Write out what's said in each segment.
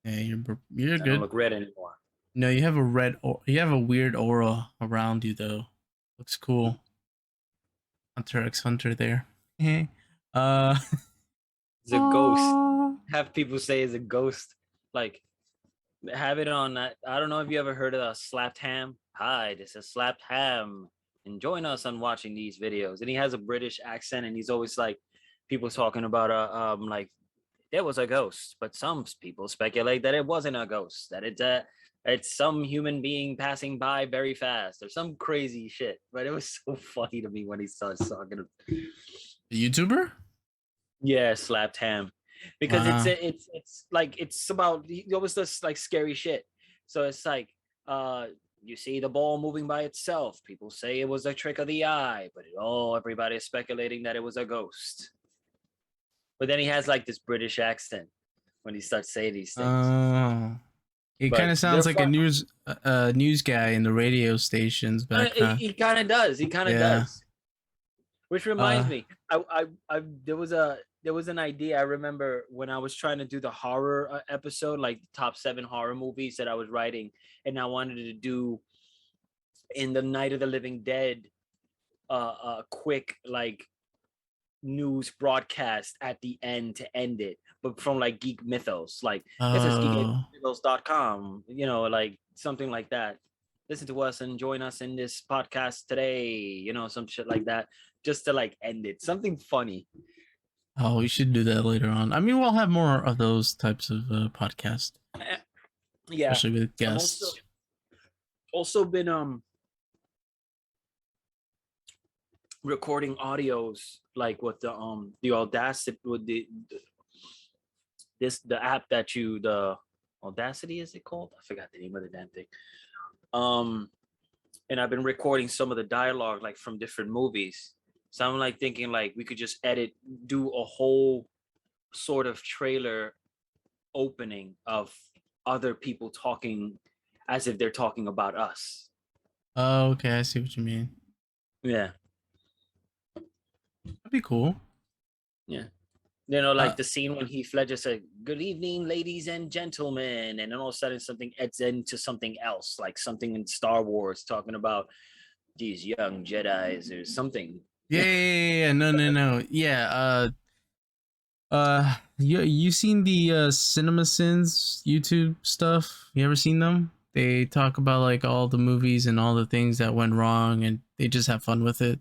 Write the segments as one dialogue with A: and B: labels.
A: Yeah, you're
B: I don't
A: good.
B: look red anymore.
A: No, you have a you have a weird aura around you though. Looks cool. Hunter x Hunter there. uh
B: It's a ghost. Have people say it's a ghost. Like have it on that. I don't know if you ever heard of a slapped ham. Hi, this is slapped ham. And join us on watching these videos. And he has a British accent, and he's always like people talking about like there was a ghost, but some people speculate that it wasn't a ghost, that it's some human being passing by very fast or some crazy shit. But it was so funny to me when he starts talking.
A: the YouTuber?
B: Yeah, slapped ham, because
A: Wow.
B: it's like it's about he always does like scary shit. So it's like you see the ball moving by itself. People say it was a trick of the eye, but everybody is speculating that it was a ghost. But then he has like this British accent when he starts saying these things.
A: Oh. He kind
B: But
A: of
B: they're
A: sounds like a
B: fun.
A: news guy in the radio stations back then.
B: He kind of does. He kind of
A: Yeah.
B: does. Which reminds
A: Uh
B: me, there was an idea I remember when I was trying to do the horror episode, like the top 7 horror movies that I was writing, and I wanted to do in the Night of the Living Dead, quick like news broadcast at the end to end it, but from like Geek Mythos, like this is
A: oh.
B: geekmythos.com, like something like that. Listen to us and join us in this podcast today, some shit like that, just to like end it. Something funny.
A: Oh, we should do that later on. I mean, we'll have more of those types of podcasts,
B: Eh, Yeah.
A: especially with
B: I'm also
A: guests.
B: also been recording audios like with the Audacity with the app that the Audacity, is it called? I forgot the name of the damn thing. Um, and I've been recording some of the dialogue like from different movies. So I'm like thinking like we could just do a whole sort of trailer opening of other people talking as if they're talking about us.
A: Oh, okay, I see what you mean.
B: Yeah,
A: That'd be cool.
B: yeah.
A: Uh,
B: Like the scene when Heath Ledger said, "Good evening, ladies and gentlemen," and then all of a sudden something adds into something else, like something in Star Wars talking about these young Jedi's or something.
A: yeah. No, no, no. Yeah. You seen the Cinema Sins YouTube stuff? You ever seen them? They talk about like all the movies and all the things that went wrong, and they just have fun with it.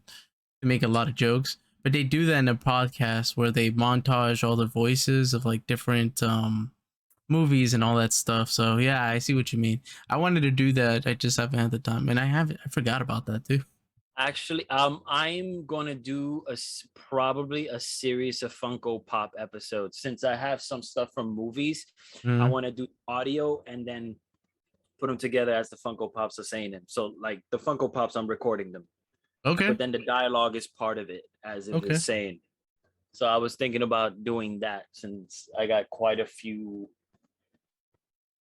A: They make a lot of jokes, but they do that in a podcast where they montage all the voices of like different movies and all that stuff. So yeah, I see what you mean. I wanted to do that. I just haven't had the time, and I forgot about that too.
B: Actually, I'm gonna do probably a series of Funko Pop episodes since I have some stuff from movies. I
A: Mm.
B: want to do audio and then put them together as the Funko Pops are saying them. So like the Funko Pops, I'm recording them,
A: Okay.
B: but then the dialogue is part of it as if
A: Okay.
B: it's saying. So I was thinking about doing that since I got quite a few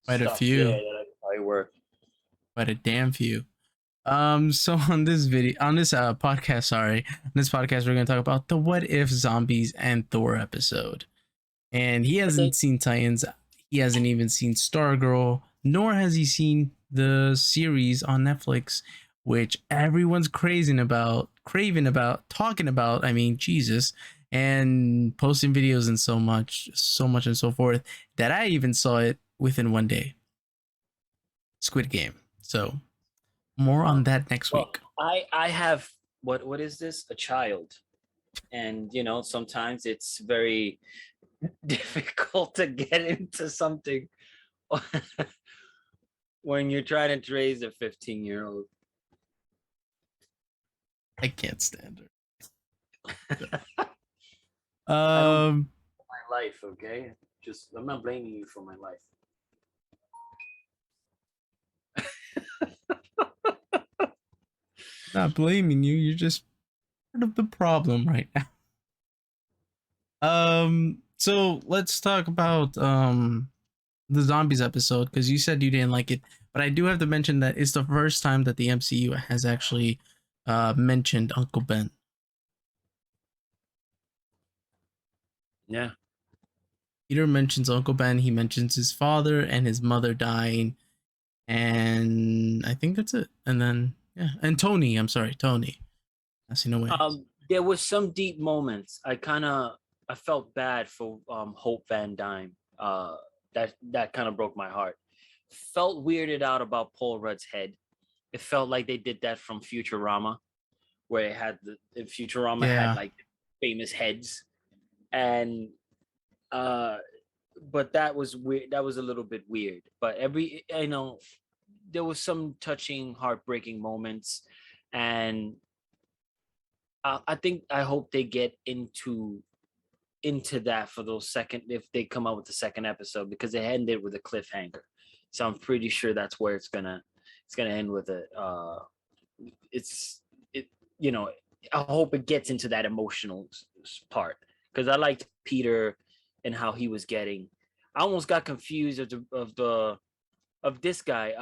A: Quite a
B: stuff there
A: few.
B: that I could probably work.
A: Quite a damn few. So on this podcast, on this podcast, we're gonna talk about the What If Zombies and Thor episode. And he
B: I
A: hasn't
B: think
A: seen Titans. He hasn't even seen Stargirl, nor has he seen the series on Netflix, which everyone's craving about, talking about. I mean, Jesus, and posting videos and so much and so forth that I even saw it within one day. Squid Game. So more on
B: Well,
A: that next
B: well,
A: week.
B: I have what is this? A child, and sometimes it's very difficult to get into something when you're trying to raise a 15-year-old.
A: I can't stand
B: I
A: her.
B: don't blame my life, okay? Just I'm not blaming you for my life.
A: Not blaming you. You're just part of the problem right now. So let's talk about the zombies episode because you said you didn't like it, but I do have to mention that it's the first time that the MCU has actually mentioned Uncle Ben.
B: Yeah,
A: Peter mentions Uncle Ben. He mentions his father and his mother dying, and I think that's it. And then yeah, and Tony. I'm sorry, Tony. Passing away.
B: There was some deep moments. I felt bad for Hope Van Dyne. That kind of broke my heart. Felt weirded out about Paul Rudd's head. It felt like they did that from Futurama, where it had Futurama had
A: Yeah.
B: like famous heads, and but that was weird. That was a little bit weird. But there was some touching, heartbreaking moments, and I hope they get into that for those second if they come out with the second episode, because it ended with a cliffhanger. So I'm pretty sure that's where it's gonna end with it. It's it you know I hope it gets into that emotional part, because I liked Peter and how he was getting. I almost got confused of this guy,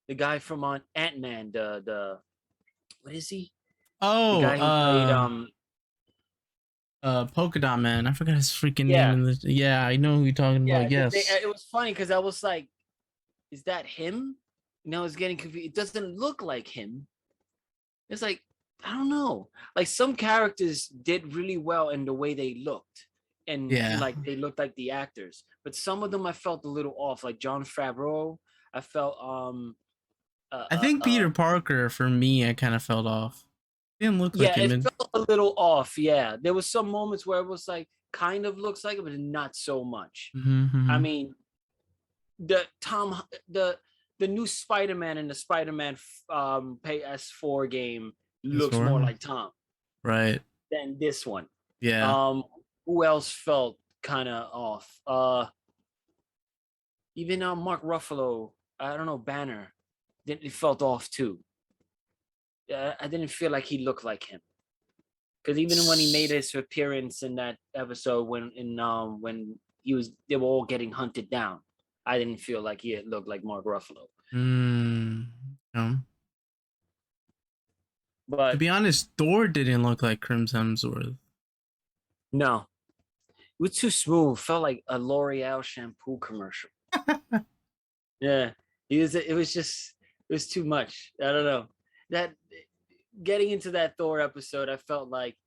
B: the guy from on Ant-Man, the what is he? The
A: Oh,
B: guy who played
A: Polka Dot Man. I forgot his freaking name
B: yeah,
A: in this. Yeah, I know who you're talking
B: yeah.
A: about. Yes.
B: It was funny because I was like, is that him? And I was getting confused. It doesn't look like him. It's like, I don't know. Like some characters did really well in the way they looked. And
A: Yeah.
B: like they looked like the actors. But some of them I felt a little off. Like John Favreau, I felt
A: I think Peter Parker for me, I kind of felt off. Didn't look like
B: yeah,
A: him.
B: it felt a little off. Yeah. There was some moments where it was like kind of looks like it, but not so much. I
A: Mm-hmm.
B: mean, the Tom the new Spider-Man in the Spider-Man PS4 game
A: It's
B: looks more
A: for
B: like Tom
A: right.
B: than this one.
A: Yeah.
B: Who else felt kind of off? Even Mark Ruffalo, I don't know, Banner, it felt off too. I didn't feel like he looked like him, because even when he made his appearance in that episode when they were all getting hunted down, I didn't feel like he looked like Mark Ruffalo.
A: Mm, um, to
B: But
A: be honest, Thor didn't look like Crimson Hemsworth.
B: no, it was too smooth. Felt like a L'Oreal shampoo commercial. Yeah, it was too much. I don't know. That getting into that Thor episode, I felt like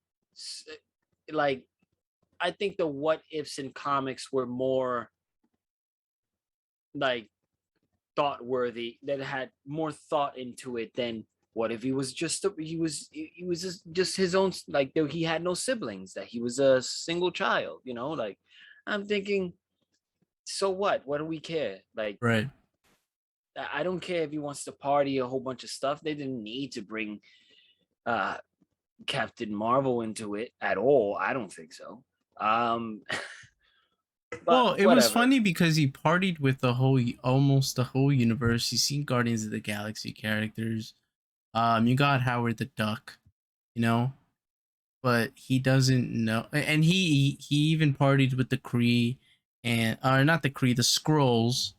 B: I think the what ifs in comics were more like thought worthy, that had more thought into it than what if he was just his own, like he had no siblings, that he was a single child, like I'm thinking, so what do we care? Like
A: Right.
B: I don't care if he wants to party a whole bunch of stuff. They didn't need to bring uh Captain Marvel into it at all. I don't think so. But
A: Well, it was
B: whatever.
A: funny because he partied with almost the whole universe. You seen Guardians of the Galaxy characters. You got Howard the Duck, you know, but he doesn't know. And he even partied with the Kree, and or not the Kree, the Skrulls.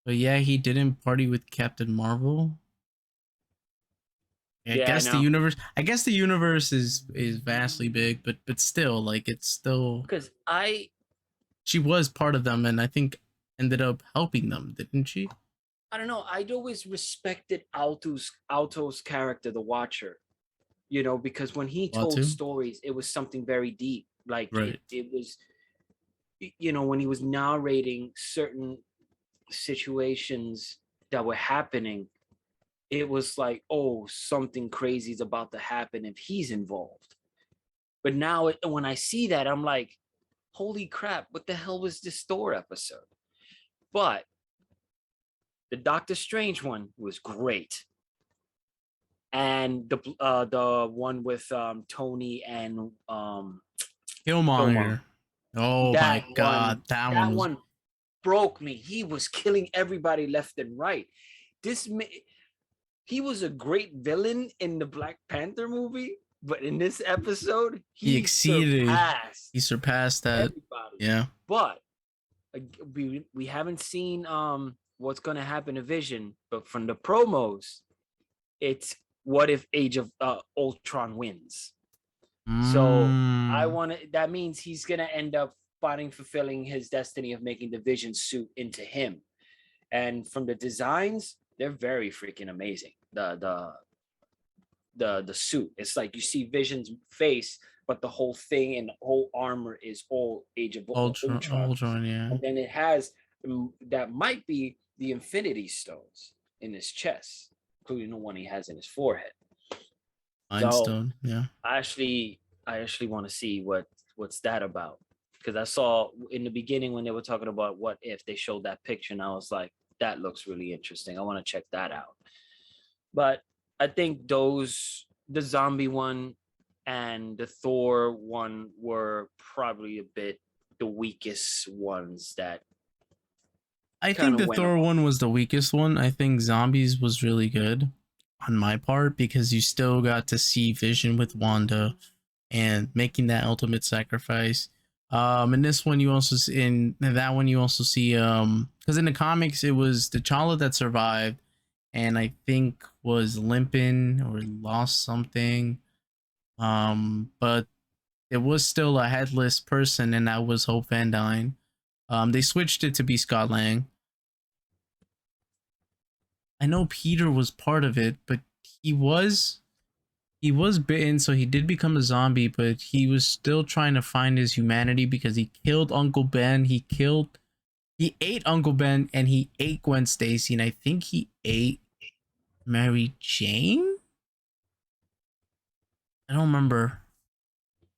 A: But yeah, he didn't party with Captain Marvel. I
B: Yeah, I
A: guess the
B: know.
A: universe. I guess the universe is vastly big, but still, like it's still.
B: Because I
A: She was part of them, and I think ended up helping them, didn't she?
B: I don't know. I'd always respected Alto's character, the Watcher, because when he told
A: Watu,
B: stories, it was something very deep. Like
A: right?
B: it was, when he was narrating certain situations that were happening, it was like, oh, something crazy is about to happen if he's involved. But now when I see that, I'm like, holy crap, what the hell was this Thor episode? But the Doctor Strange one was great. And the one with Tony and
A: Killmonger.
B: Killmonger.
A: Oh my god, that one
B: That
A: was.
B: one broke me. He was killing everybody left and right. This he was a great villain in the Black Panther movie, but in this episode,
A: He
B: he
A: exceeded.
B: surpassed
A: He surpassed that.
B: everybody.
A: Yeah.
B: But we haven't seen what's going to happen to Vision, but from the promos, it's what if Age of Ultron wins. So
A: Mm.
B: that means he's gonna end up fighting, fulfilling his destiny of making the Vision suit into him. And from the designs, they're very freaking amazing. The suit, it's like you see Vision's face, but the whole thing and the whole armor is all Age of Ultron.
A: Ultron, yeah.
B: And then it has that might be the Infinity Stones in his chest, including the one he has in his forehead.
A: Mind Stone, yeah.
B: I actually want to see what's that about, because I saw in the beginning when they were talking about what if, they showed that picture and I was like, that looks really interesting. I want to check that out. But I think the zombie one and the Thor one were probably a bit the weakest ones that
A: I think the Thor one was the weakest one. I think Zombies was really good on my part because you still got to see Vision with Wanda and making that ultimate sacrifice. In this one, you also see because in the comics it was T'Challa that survived, and I think was limping or lost something. But it was still a headless person, and that was Hope Van Dyne. They switched it to be Scott Lang. I know Peter was part of it, but he was bitten, so he did become a zombie, but he was still trying to find his humanity because he killed Uncle Ben. He ate Uncle Ben, and he ate Gwen Stacy, and I think he ate Mary Jane? I don't remember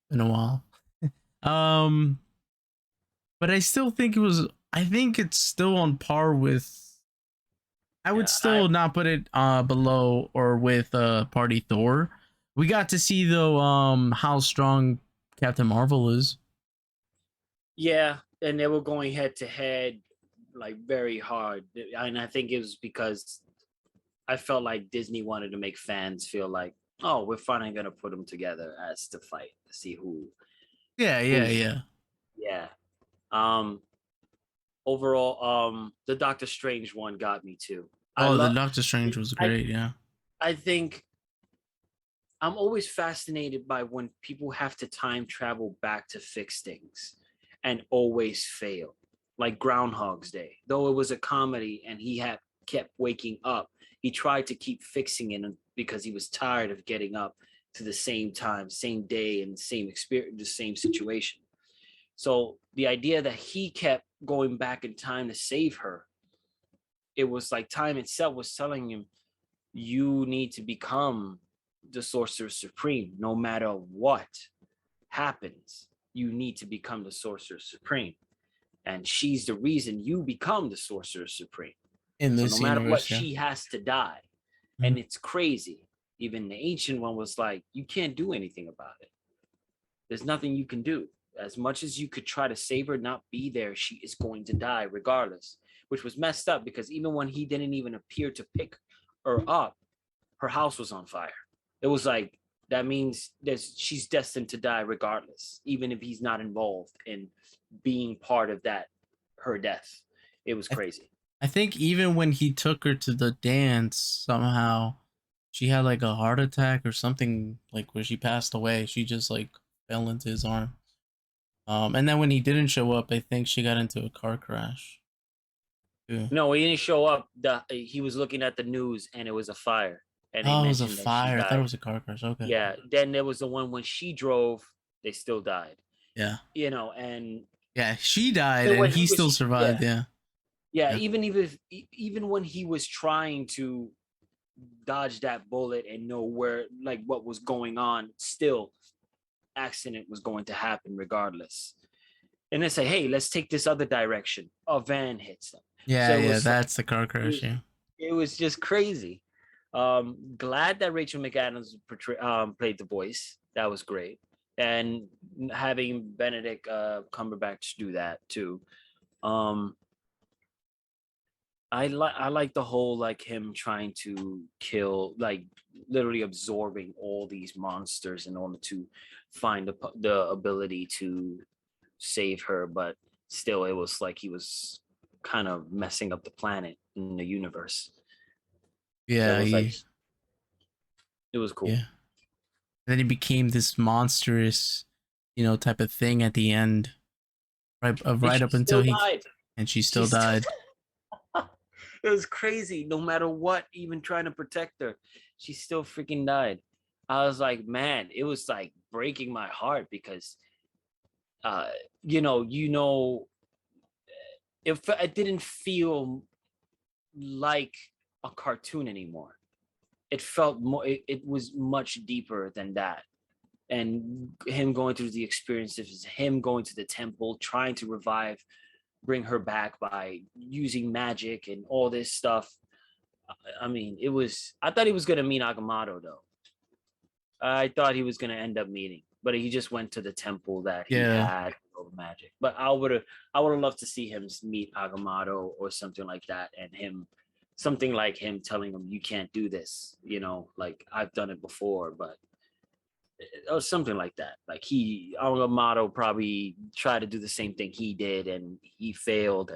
A: in a while. But I still think I think it's still on par with, I would still not put it below or with Party Thor. We got to see though how strong Captain Marvel is.
B: Yeah, and they were going head to head like very hard. And I think it was because I felt like Disney wanted to make fans feel like, oh, we're finally gonna put them together as to fight to see who.
A: Yeah.
B: Overall, the Doctor Strange one got me too.
A: The Doctor Strange was great. Yeah.
B: I think I'm always fascinated by when people have to time travel back to fix things and always fail, like Groundhog's Day. Though it was a comedy and he had kept waking up, he tried to keep fixing it because he was tired of getting up to the same time, same day, and same experience, the same situation. So the idea that he kept going back in time to save her, it was like time itself was telling him, you need to become the Sorcerer Supreme. No matter what happens, you need to become the Sorcerer Supreme. And she's the reason you become the Sorcerer Supreme.
A: In this
B: so no matter
A: universe,
B: what, she has to die.
A: Mm-hmm.
B: And it's crazy. Even the ancient one was like, you can't do anything about it. There's nothing you can do. As much as you could try to save her, not be there, she is going to die regardless, which was messed up because even when he didn't even appear to pick her up, her house was on fire. It was like, that means she's destined to die regardless, even if he's not involved in being part of that, her death. It was crazy.
A: I think even when he took her to the dance, somehow she had like a heart attack or something, like where she passed away. She just like fell into his arm. And then when he didn't show up, I think she got into a car crash.
B: Too. No, he didn't show up. He was looking at the news and it was a fire. And
A: it was a fire. I thought it was a car crash. Okay.
B: Yeah. Then there was the one when she drove, they still died.
A: Yeah.
B: And
A: yeah, she died and he still survived.
B: Yeah. Even when he was trying to dodge that bullet and know where, like, what was going on, still accident was going to happen regardless. And they say, hey, let's take this other direction. A van hits them.
A: Yeah, that's the car crash.
B: It was just crazy. Glad that Rachel McAdams played the voice. That was great. And having Benedict Cumberbatch do that too. I like the whole, like, him trying to kill, like literally absorbing all these monsters in order to find the ability to save her, but still it was like he was kind of messing up the planet in the universe.
A: Yeah,
B: it was cool.
A: Yeah. And then he became this monstrous, type of thing at the end. right
B: she
A: up until
B: still
A: he,
B: died.
A: and she
B: She
A: still
B: still
A: died.
B: It was crazy. No matter what, even trying to protect her, she still freaking died. I was like, man, it was like breaking my heart because, uh, you know, it didn't feel like a cartoon anymore. It felt more. It was much deeper than that. And him going through the experiences, him going to the temple, trying to bring her back by using magic and all this stuff. I mean, it was. I thought he was gonna meet Agamotto though. I thought he was gonna end up meeting, but he just went to the temple that he
A: Yeah.
B: had all the magic. But I would have loved to see him meet Agamotto or something like that, and something like him telling him, "You can't do this." Like I've done it before, but or something like that. Like Agamotto probably tried to do the same thing he did, and he failed,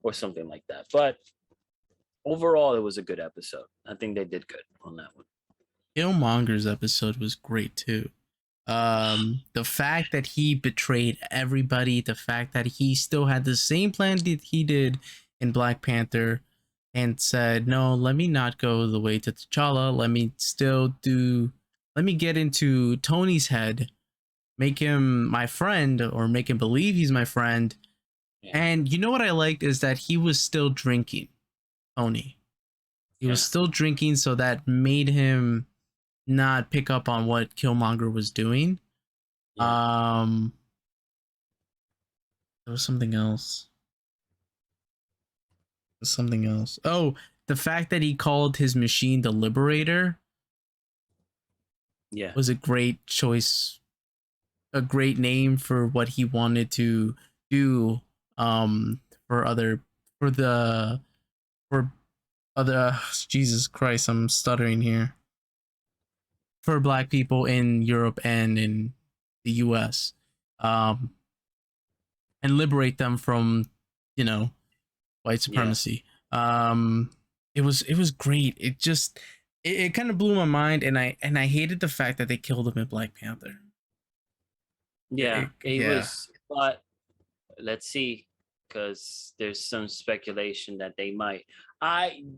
B: or something like that. But overall, it was a good episode. I think they did good on that one.
A: Killmonger's episode was great too. The fact that he betrayed everybody, the fact that he still had the same plan that he did in Black Panther and said, no, let me not go the way to T'Challa. Let me get into Tony's head, make him my friend or make him believe he's my friend.
B: Yeah.
A: And you know what I liked is that he was still drinking, Tony. He was still drinking, so that made him not pick up on what Killmonger was doing. Yeah. There was something else. Oh, the fact that he called his machine the Liberator.
B: Yeah.
A: Was a great choice, a great name for what he wanted to do. For other, for the, for other. Jesus Christ, I'm stuttering here. For Black people in Europe and in the U.S. And liberate them from, white supremacy. It was great. It kind of blew my mind, and I hated the fact that they killed him in Black Panther.
B: Yeah, it
A: Yeah.
B: was, but let's see, because there's some speculation that they might.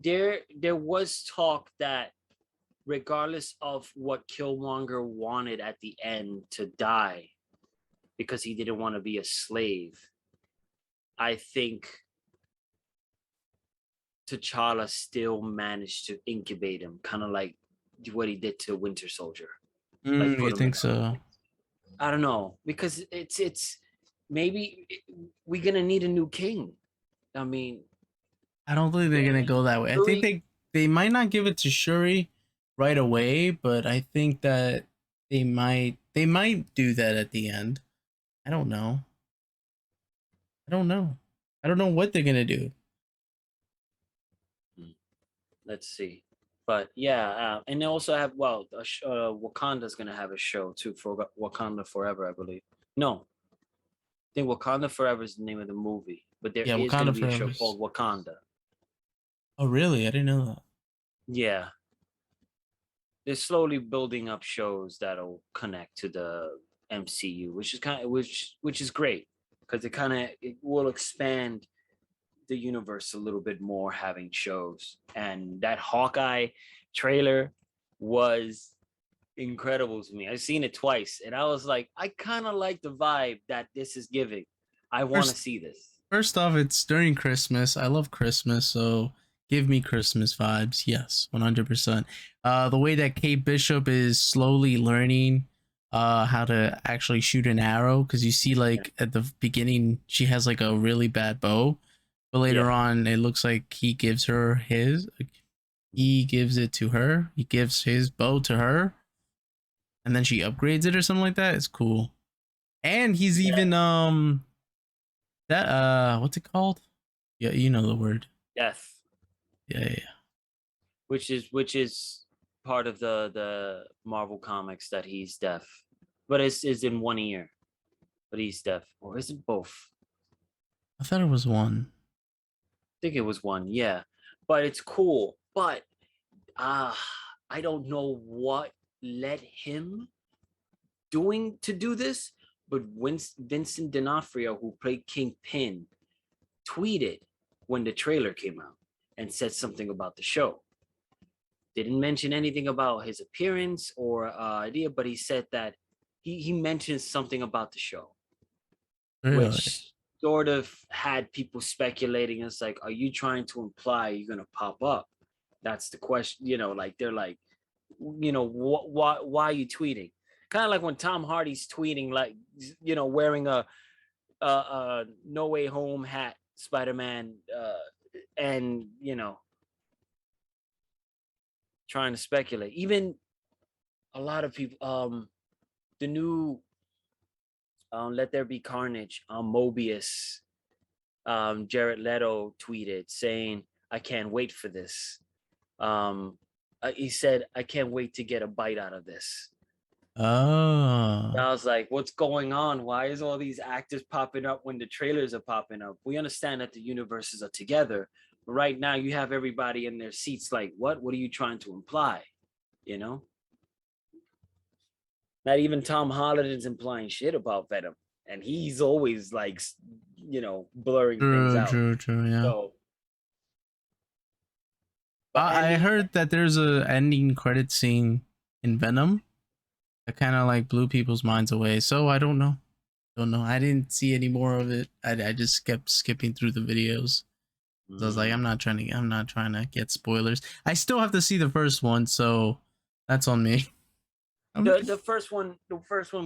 B: There was talk that regardless of what Killmonger wanted at the end to die, because he didn't want to be a slave, I think T'Challa still managed to incubate him, kind of like what he did to Winter Soldier. Like
A: You
B: put him
A: think
B: in.
A: so?
B: I don't know, because it's maybe we're gonna need a new king. I mean,
A: I don't think they're gonna go that way. I think they might not give it to Shuri right away, but I think that they might do that at the end. I don't know. I don't know what they're gonna do.
B: let's see. But yeah, and they also have Wakanda's gonna have a show too for Wakanda Forever, I believe. No, I think Wakanda Forever is the name of the movie, but there is
A: Wakanda
B: gonna be a show
A: Forever.
B: called Wakanda.
A: Oh, really? I didn't know that.
B: Yeah, they're slowly building up shows that'll connect to the MCU, which is great because it will expand the universe a little bit more having shows. And that Hawkeye trailer was incredible to me. I've seen it twice and I was like, I kind of like the vibe that this is giving. I want to see this.
A: First off, it's during Christmas. I love Christmas, so give me Christmas vibes. Yes, 100%. The way that Kate Bishop is slowly learning how to actually shoot an arrow, because you see, like, at the beginning, she has like a really bad bow, but later on, it looks like he gives it to her. He gives his bow to her, and then she upgrades it or something like that. It's cool. And he's even that what's it called? Yeah, you know the word.
B: Death.
A: Yeah.
B: Which is part of the Marvel comics that he's deaf. But it's in one ear. But he's deaf. Or is it both?
A: I thought it was one.
B: I think it was one, yeah. But it's cool. But I don't know what led him to do this, but Vincent D'Onofrio, who played Kingpin, tweeted when the trailer came out and said something about the show. Didn't mention anything about his appearance or idea, but he said that he mentioned something about the show,
A: Really?
B: which sort of had people speculating. It's like, are you trying to imply you're gonna pop up? That's the question. Like they're like, why are you tweeting? Kind of like when Tom Hardy's tweeting, like, wearing a No Way Home hat, Spider-Man, and trying to speculate. Even a lot of people, the new Let There Be Carnage on Mobius, Jared Leto tweeted saying, I can't wait for this. He said, I can't wait to get a bite out of this.
A: Oh.
B: I was like, what's going on? Why is all these actors popping up when the trailers are popping up? We understand that the universes are together, but right now you have everybody in their seats like, what are you trying to imply? Not even Tom Holland is implying shit about Venom, and he's always like, blurring things out.
A: True, yeah.
B: So, but
A: I heard that there's a ending credit scene in Venom that kind of like blew people's minds away. So I don't know. I didn't see any more of it. I just kept skipping through the videos. So I was like, I'm not trying to get spoilers. I still have to see the first one, so that's on me.
B: The first one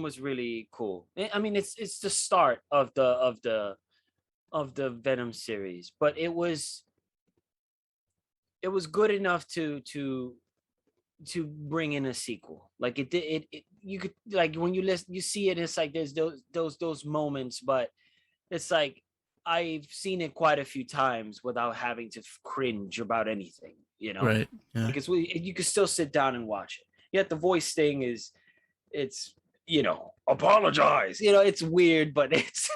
B: was really cool. I mean, it's the start of the Venom series, but it was good enough to bring in a sequel. Like it you could, like, when you listen, you see it, it's like there's those moments, but it's like I've seen it quite a few times without having to cringe about anything,
A: Right. Yeah.
B: Because you can still sit down and watch it. Yet the voice thing is, it's, apologize. It's weird, but it's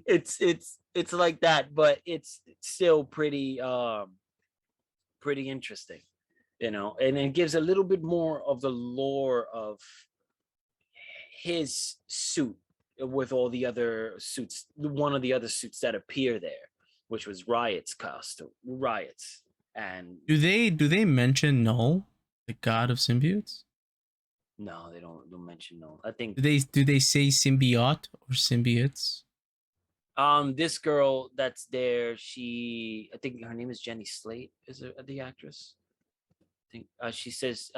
B: it's like that, but it's still pretty interesting, and it gives a little bit more of the lore of his suit with all the other suits, one of the other suits that appear there, which was Riot's costume. And
A: do they mention Null, the god of symbiotes?
B: No, they don't mention Null. I think
A: do they say symbiote or symbiotes?
B: This girl that's there, I think her name is Jenny Slate, is the actress. I think she says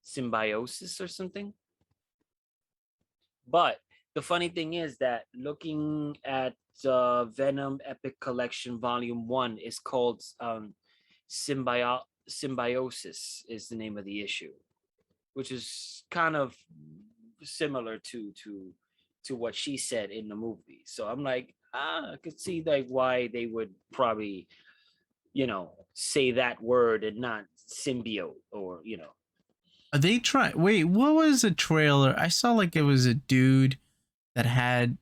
B: symbiosis or something. But the funny thing is that looking at Venom Epic Collection Volume 1 is called Symbiosis is the name of the issue, which is kind of similar to what she said in the movie. So I'm like, I could see like why they would probably, say that word and not symbiote, or
A: Are they trying? Wait, what was the trailer? I saw like it was a dude that had,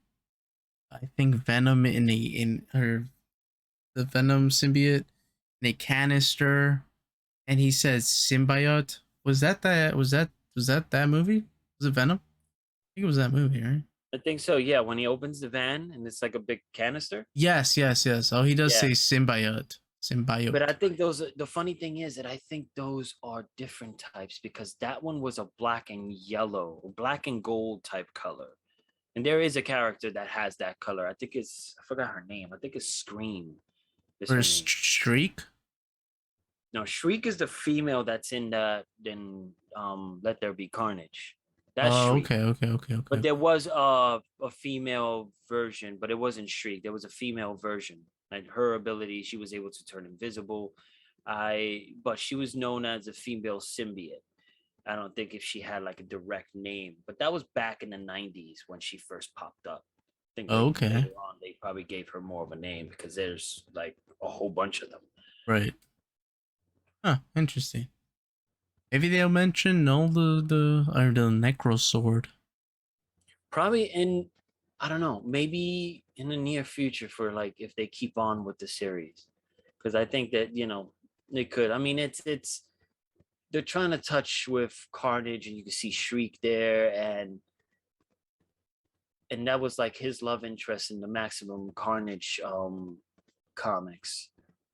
A: I think, Venom in the Venom symbiote in a canister, and he says symbiote. Was that that movie? Was it Venom? I think it was that movie, right?
B: I think so. Yeah, when he opens the van and it's like a big canister.
A: Yes. Oh, he does say symbiote.
B: But I think the funny thing is that I think those are different types, because that one was a black and yellow, black and gold type color. And there is a character that has that color. I forgot her name. I think it's Scream.
A: Or Shriek?
B: No, Shriek is the female that's in Let There Be Carnage. That's Shriek.
A: Okay.
B: But there was a female version, but it wasn't Shriek. There was a female version. And her ability, she was able to turn invisible. But she was known as a female symbiote. I don't think if she had like a direct name, but that was back in the 90s when she first popped up. I think later on they probably gave her more of a name, because there's like a whole bunch of them.
A: Right. Huh, interesting. Maybe they'll mention the Necro Sword.
B: Probably I don't know, maybe in the near future, for like if they keep on with the series, because I think that they could. I mean, it's they're trying to touch with Carnage, and you can see Shriek there, and that was like his love interest in the Maximum Carnage comics.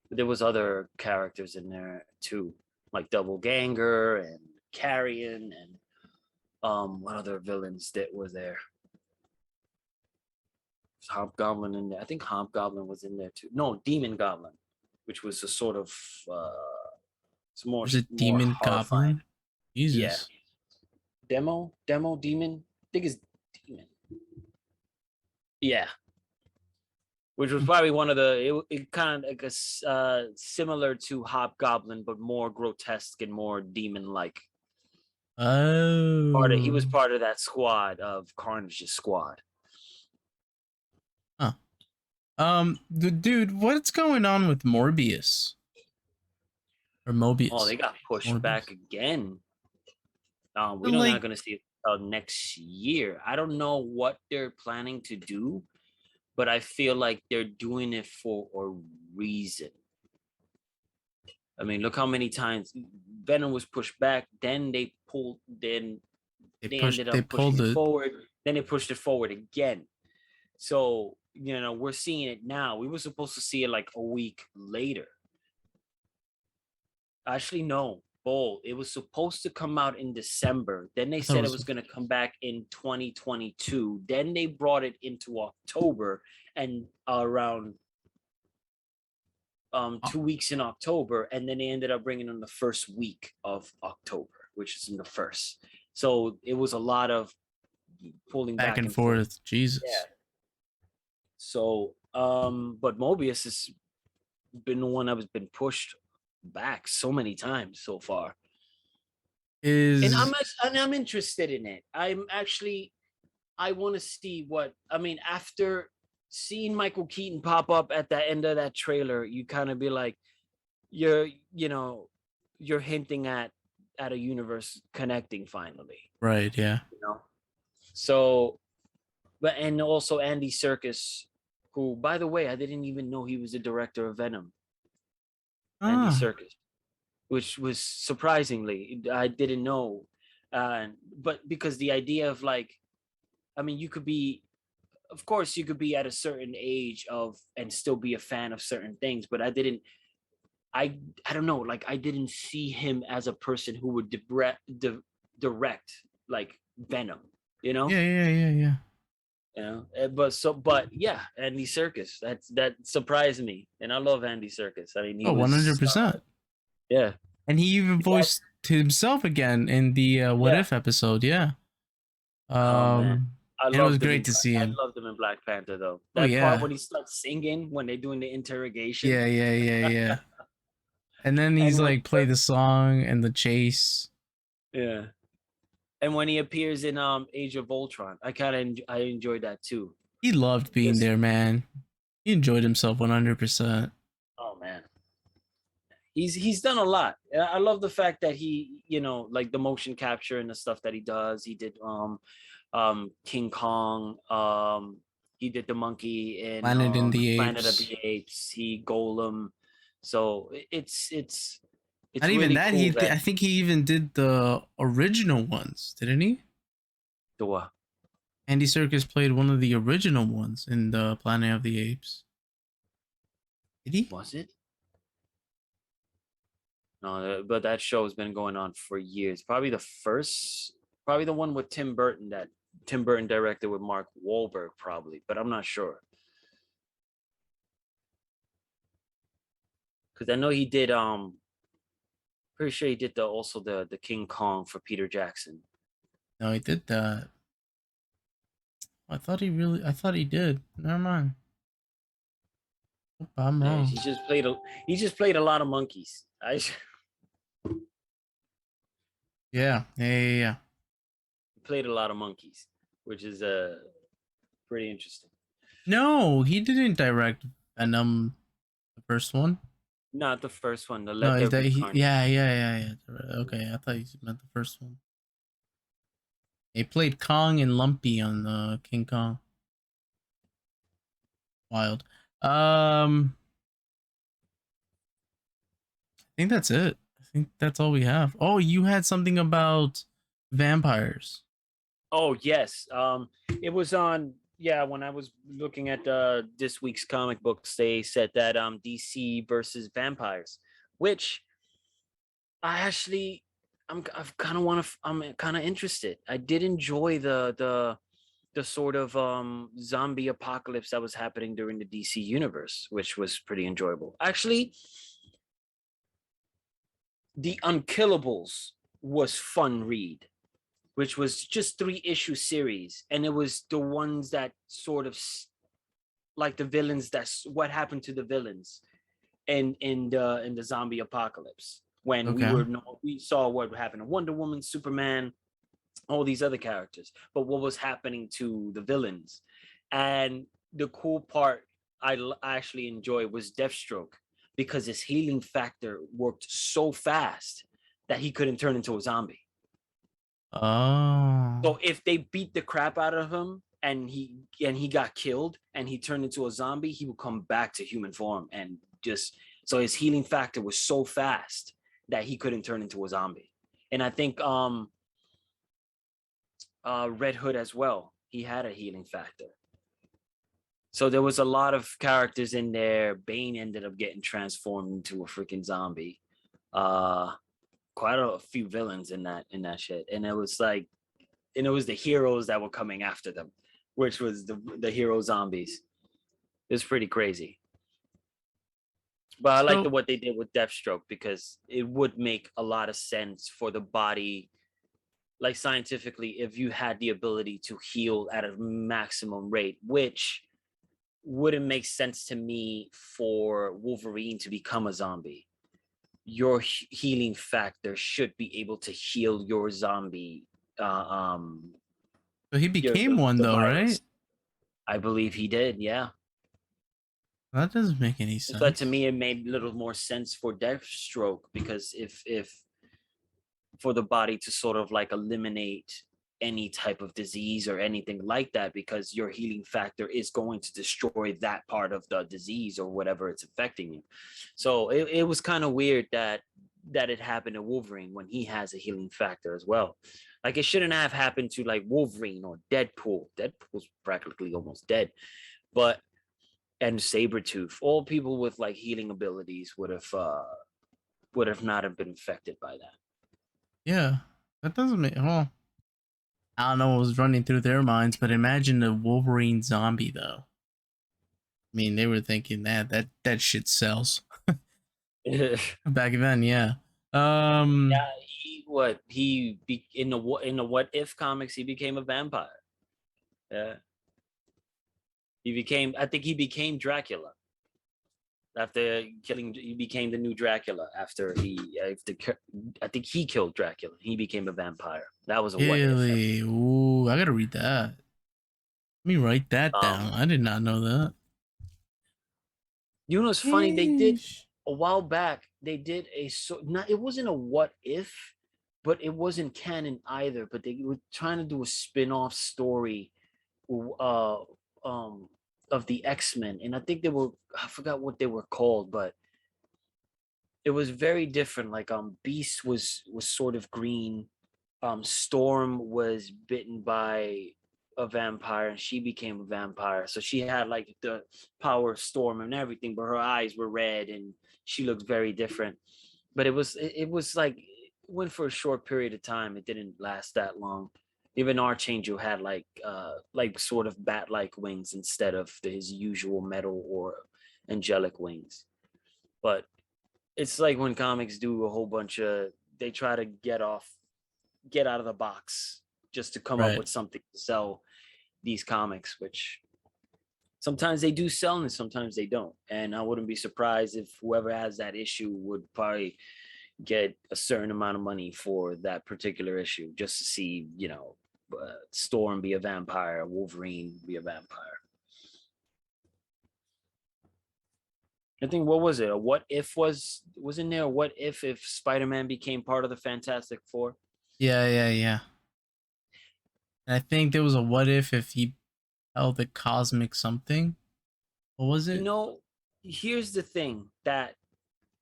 B: But there was other characters in there too, like Double Ganger and Carrion, and what other villains that were there? Hobgoblin in there. I think Hobgoblin was in there too. No, Demon Goblin, which was a sort of it's more
A: Was it
B: more
A: Demon
B: horrifying.
A: Goblin?
B: Yeah,
A: Jesus.
B: demo demon. I think it's demon. Yeah, which was probably one of the it kind of like a similar to Hobgoblin, but more grotesque and more demon like. He was
A: Oh.
B: part of that squad of Carnage's squad.
A: Huh. Dude, what's going on with Morbius? Or Mobius?
B: Oh, they got pushed
A: Morbius.
B: back again. We're
A: Like,
B: not going to see it next year. I don't know what they're planning to do, but I feel like they're doing it for a reason. I mean, look how many times Venom was pushed back, then they pulled, then they ended up pushing it forward, then they pushed it forward again. So, you know, we're seeing it now. We were supposed to see it like a week later. Actually, no. Bull. It was supposed to come out in December. Then they said it was going to come back in 2022. Then they brought it into October, and around 2 weeks in October, and then they ended up bringing in the first week of October, which is in the first. So it was a lot of pulling back and forth.
A: Jesus.
B: Yeah. So, but Mobius has been the one that has been pushed back so many times so far. And I'm interested in it. I want to see what, I mean, after seeing Michael Keaton pop up at the end of that trailer, you kind of be like, you're hinting at a universe connecting finally.
A: Right, yeah.
B: You know? So, but, and also Andy Serkis, who, by the way, I didn't even know he was the director of Venom. Andy Serkis, which was surprisingly, I didn't know. But because the idea of like, I mean, you could be, of course, you could be at a certain age of and still be a fan of certain things, but I don't know, like I didn't see him as a person who would direct like Venom, you know?
A: Yeah.
B: You know, but yeah, Andy Serkis. That surprised me, and I love Andy Serkis. I mean, he
A: 100%.
B: Yeah,
A: and he even voiced himself again in the What If episode. Yeah.
B: Oh man,
A: and it was great to see him.
B: I loved him in Black Panther though. That part when he starts singing when they're doing the interrogation.
A: Yeah. And then he's like play the song and the chase.
B: Yeah. And when he appears in Age of Ultron, I enjoyed that too.
A: He loved being there, man. He enjoyed himself 100%.
B: Oh man. He's done a lot. I love the fact that he, you know, like the motion capture and the stuff that he does. He did King Kong, he did the monkey in
A: Planet of
B: the Apes, he Golem. So it's
A: not even that. I think he even did the original ones, didn't he?
B: The what?
A: Andy Serkis played one of the original ones in the Planet of the Apes. Did he?
B: Was it? No, but that show has been going on for years. Probably the one with Tim Burton that Tim Burton directed with Mark Wahlberg, probably, but I'm not sure. Because I know he did pretty sure he did the King Kong for Peter Jackson.
A: No, he did that. I thought he did. Never mind. I'm wrong.
B: He just played a lot of monkeys.
A: Yeah.
B: He played a lot of monkeys, which is pretty interesting.
A: No, he didn't direct Venom, the first one.
B: Not the first one.
A: Yeah. Okay, I thought you meant the first one. He played Kong and Lumpy on King Kong. Wild. I think that's it. I think that's all we have. Oh, you had something about vampires.
B: Oh yes, it was on. Yeah, when I was looking at this week's comic books, they said that DC versus vampires, which I actually I've kind of want to. I'm kind of interested. I did enjoy the sort of zombie apocalypse that was happening during the DC universe, which was pretty enjoyable. Actually, the Unkillables was fun read, which was just 3-issue series, and it was the ones that sort of like the villains. That's what happened to the villains in the zombie apocalypse when
A: Okay.
B: we saw what happened to Wonder Woman, Superman, all these other characters, but what was happening to the villains. And the cool part I actually enjoyed was Deathstroke, because his healing factor worked so fast that he couldn't turn into a zombie.
A: Oh.
B: So if they beat the crap out of him and he got killed and he turned into a zombie, he would come back to human form, and just so his healing factor was so fast that he couldn't turn into a zombie. And I think Red Hood as well, he had a healing factor. So there was a lot of characters in there. Bane ended up getting transformed into a freaking zombie. Quite a few villains in that shit. And it was like, and it was the heroes that were coming after them, which was the hero zombies. It was pretty crazy. But I like
A: So
B: what they did with Deathstroke, because it would make a lot of sense for the body, like scientifically, if you had the ability to heal at a maximum rate, which wouldn't make sense to me for Wolverine to become a zombie. Your healing factor should be able to heal your zombie,
A: he
B: your
A: became one
B: the
A: though, right?
B: virus. I believe he did. Yeah.
A: That doesn't make any
B: But to
A: sense.
B: me, it made a little more sense for Deathstroke, because if for the body to sort of like eliminate any type of disease or anything like that, because your healing factor is going to destroy that part of the disease or whatever it's affecting you. So it was kind of weird that it happened to Wolverine when he has a healing factor as well. Like, it shouldn't have happened to like Wolverine or Deadpool. Deadpool's practically almost dead. But and Sabretooth, all people with like healing abilities would have not have been affected by that.
A: Yeah, that doesn't make. Well, I don't know what was running through their minds, but imagine a Wolverine zombie though. I mean, they were thinking that shit sells
B: Yeah,
A: back then. Yeah. Um.
B: in the What If comics, he became a vampire. Yeah, I think he became Dracula after killing. He became the new Dracula I think he killed Dracula. He became a vampire. That was a What If.
A: Really? Ooh, I gotta read that. Let me write that down.
B: Um,
A: I did not know that.
B: you know what's funny? They did
A: Yeesh.
B: a while back. They did not. It wasn't a What If, but it wasn't canon either. But they were trying to do a spin-off story, uh, um, of the X-Men, and I think I forgot what they were called, but it was very different. Like Beast was sort of green. Storm was bitten by a vampire and she became a vampire. So she had like the power of Storm and everything, but her eyes were red and she looked very different. But it was like it went for a short period of time. It didn't last that long. Even Archangel had like sort of bat-like wings instead of his usual metal or angelic wings. But it's like when comics do a whole bunch of, they try to get out of the box just to come up
A: Right.
B: with something to sell these comics, which sometimes they do sell and sometimes they don't. And I wouldn't be surprised if whoever has that issue would probably get a certain amount of money for that particular issue just to see, Storm be a vampire, Wolverine be a vampire. I think, what was it? A What If wasn't there a What if Spider-Man became part of the Fantastic Four?
A: Yeah, yeah, yeah. And I think there was a what if he held the cosmic something. What was
B: You
A: it?
B: know, here's the thing that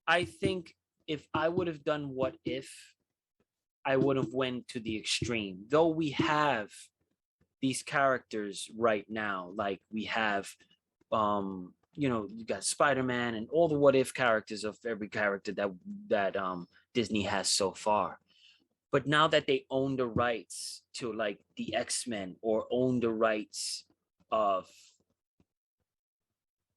B: I think if I would have done What If, I would have went to the extreme. Though we have these characters right now, like we have you got Spider-Man and all the What If characters of every character that Disney has so far. But now that they own the rights to like the X-Men or own the rights of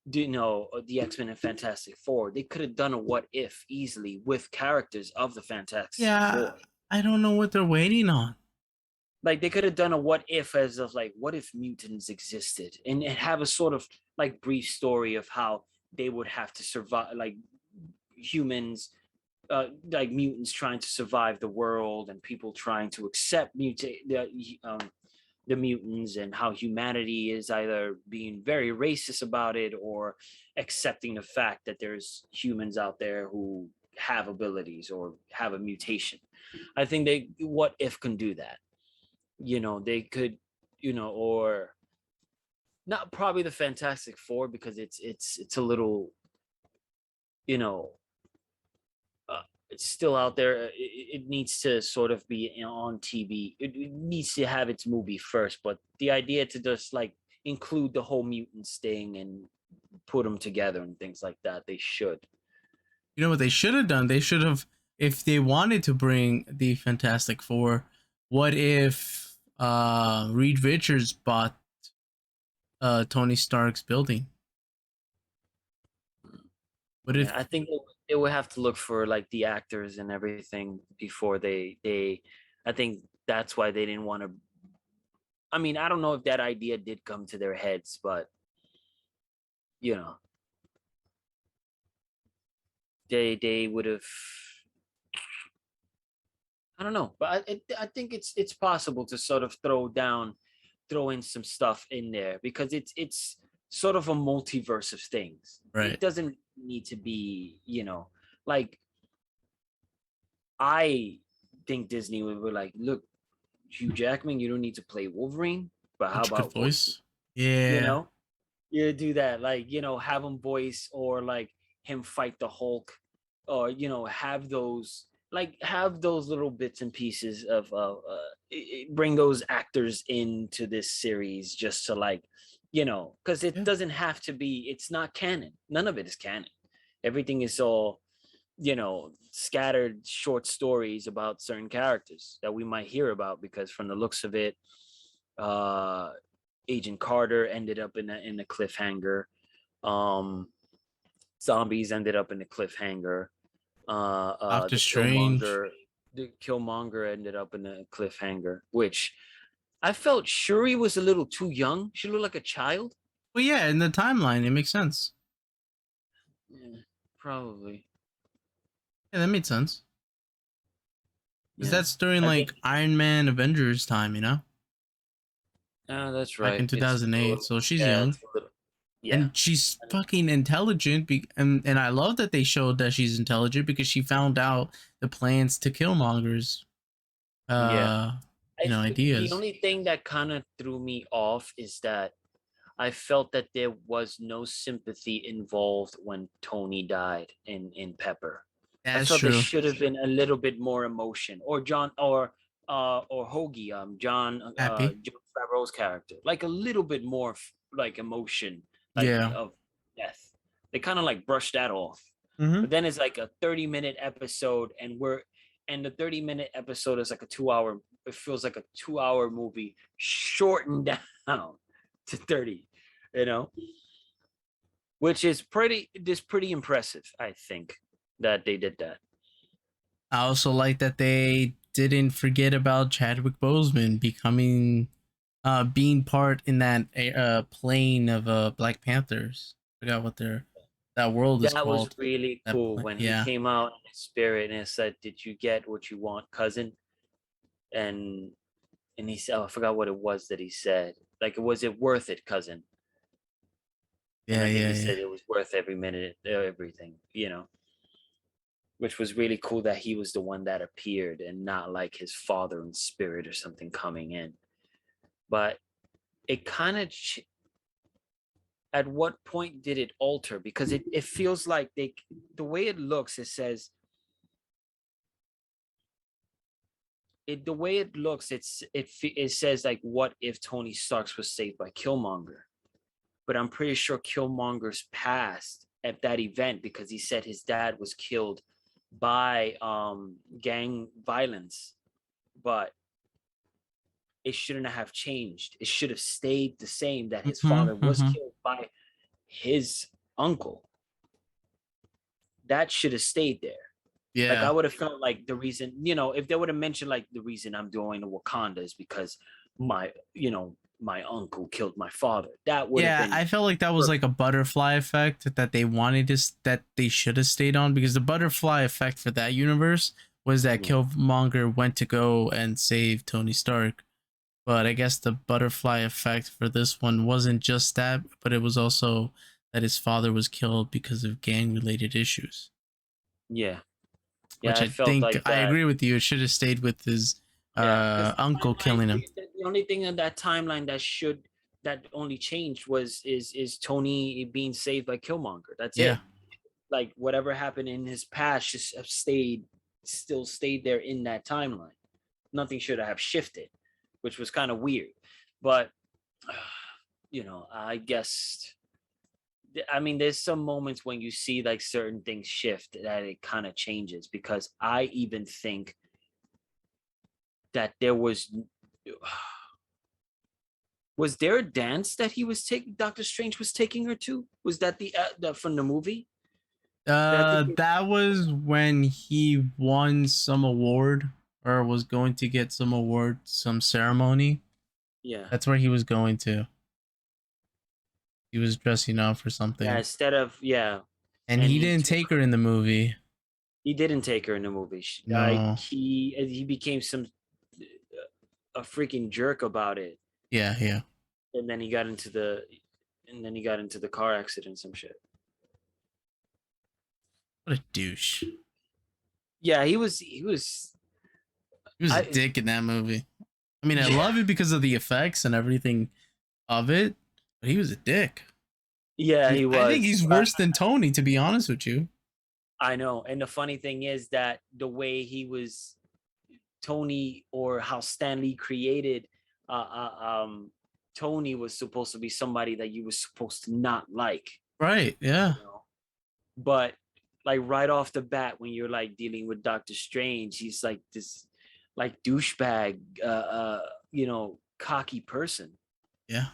B: the X-Men and Fantastic Four, they could have done a What If easily with characters of the Fantastic
A: Yeah,
B: Four.
A: I don't know what they're waiting on.
B: Like they could have done a What If as of like, what if mutants existed, and have a sort of like brief story of how they would have to survive, like humans, like mutants trying to survive the world and people trying to accept the mutants, and how humanity is either being very racist about it or accepting the fact that there's humans out there who have abilities or have a mutation. I think they What If can do that. They could, or not probably the Fantastic Four, because it's a little, you know, it's still out there. It needs to sort of be on TV. It needs to have its movie first. But the idea to just like include the whole mutants thing and put them together and things like that, they should.
A: You know what they should have done? They should have, if they wanted to bring the Fantastic Four, what if Reed Richards bought Tony Stark's building? What
B: Yeah,
A: if
B: I think they would have to look for like the actors and everything before they. I think that's why they didn't want to. I mean, I don't know if that idea did come to their heads, but you know, they would have. I don't know, but I think it's possible to sort of throw in some stuff in there, because it's sort of a multiverse of things. It
A: right?
B: doesn't need to be, like I think Disney would be like, look, Hugh Jackman, you don't need to play Wolverine, but how
A: Such a good
B: about voice?
A: voice.
B: You
A: Yeah.
B: know, you do that, like have him voice, or like him fight the Hulk, or have those little bits and pieces of bring those actors into this series, just to like, because it
A: Yeah.
B: doesn't have to be. It's not canon. None of it is canon. Everything is all scattered short stories about certain characters that we might hear about, because from the looks of it, uh Agent Carter ended up in a cliffhanger. um Zombies ended up in a cliffhanger.
A: Doctor
B: The
A: Strange.
B: Killmonger ended up in a cliffhanger, which I felt Shuri was a little too young. She looked like a child.
A: Well, yeah, in the timeline, it makes sense.
B: Yeah, probably.
A: Yeah, that made sense. Because
B: Yeah,
A: that's during
B: I
A: like
B: think.
A: Iron Man Avengers time, you know?
B: That's
A: Back
B: right.
A: in
B: It's a
A: 2008.
B: little.
A: So she's
B: Yeah,
A: young.
B: it's a little. Yeah.
A: And she's fucking intelligent. And I love that they showed that she's intelligent because she found out the plans to Killmonger's,
B: Yeah.
A: uh,
B: The
A: ideas.
B: only thing that kind of threw me off is that I felt that there was no sympathy involved when Tony died in Pepper. I
A: That's
B: felt there
A: true.
B: should have been a little bit more emotion, or John, or Hoagie,
A: Happy.
B: John Favreau's character, like a little bit more like emotion, like
A: Yeah.
B: of death. They kind of like brushed that off.
A: Mm-hmm.
B: But then it's like a 30-minute episode, and the 30-minute episode is like a 2 hour. It feels like a 2 hour movie shortened down to 30, you know, which is pretty impressive. I think that they did that.
A: I also like that they didn't forget about Chadwick Boseman being part in that plane of Black Panthers. Forgot what that world is
B: That was
A: called.
B: really
A: That
B: cool when he
A: yeah.
B: came out in his spirit and it said, "Did you get what you want, cousin?" And he said, oh, I forgot what it was that he said. Like, was it worth it, cousin? And
A: Yeah,
B: I think
A: yeah,
B: he
A: yeah.
B: said it was worth every minute, everything, which was really cool that he was the one that appeared and not like his father in spirit or something coming in. But it kind of, at what point did it alter? Because it feels like the way it looks, it says the way it looks, it says like, what if Tony Stark was saved by Killmonger? But I'm pretty sure Killmonger's passed at that event because he said his dad was killed by gang violence, but it shouldn't have changed. It should have stayed the same, that his father was killed by his uncle. That should have stayed there.
A: Yeah.
B: Like, I would have felt like the reason, if they would have mentioned like the reason I'm going to Wakanda is because my uncle killed my father. That would have been.
A: I felt like that was like a butterfly effect that they wanted that they should have stayed on, because the butterfly effect for that universe was that Killmonger went to go and save Tony Stark. But I guess the butterfly effect for this one wasn't just that, but it was also that his father was killed because of gang-related issues.
B: Yeah.
A: Which I
B: felt
A: think
B: like
A: I agree with you. It should have stayed with his uncle killing him.
B: The only thing in that timeline that only changed is Tony being saved by Killmonger. That's it. Like, whatever happened in his past just still stayed there in that timeline. Nothing should have shifted, which was kind of weird. But I guess, I mean, there's some moments when you see like certain things shift that it kind of changes, because I even think that there was there a dance that he was taking, Doctor Strange was taking her to? Was that the from the movie?
A: That was when he won some award, or was going to get some award, some ceremony.
B: Yeah.
A: That's where he was going to. He was dressing up for something.
B: Yeah, instead of,
A: And he didn't take her in the movie.
B: He didn't take her in the movie.
A: No.
B: He became a freaking jerk about it.
A: Yeah.
B: And then he got into the car accident, some shit.
A: What a douche.
B: Yeah, he was
A: a dick in that movie. I mean, I love it because of the effects and everything of it, but he was a dick.
B: Yeah, he was.
A: I think he's worse than Tony, to be honest with you.
B: I know. And the funny thing is that the way he was Tony, or how Stan Lee created Tony, was supposed to be somebody that you were supposed to not like.
A: Right, yeah.
B: But like right off the bat, when you're like dealing with Doctor Strange, he's like this like douchebag, cocky person.
A: Yeah.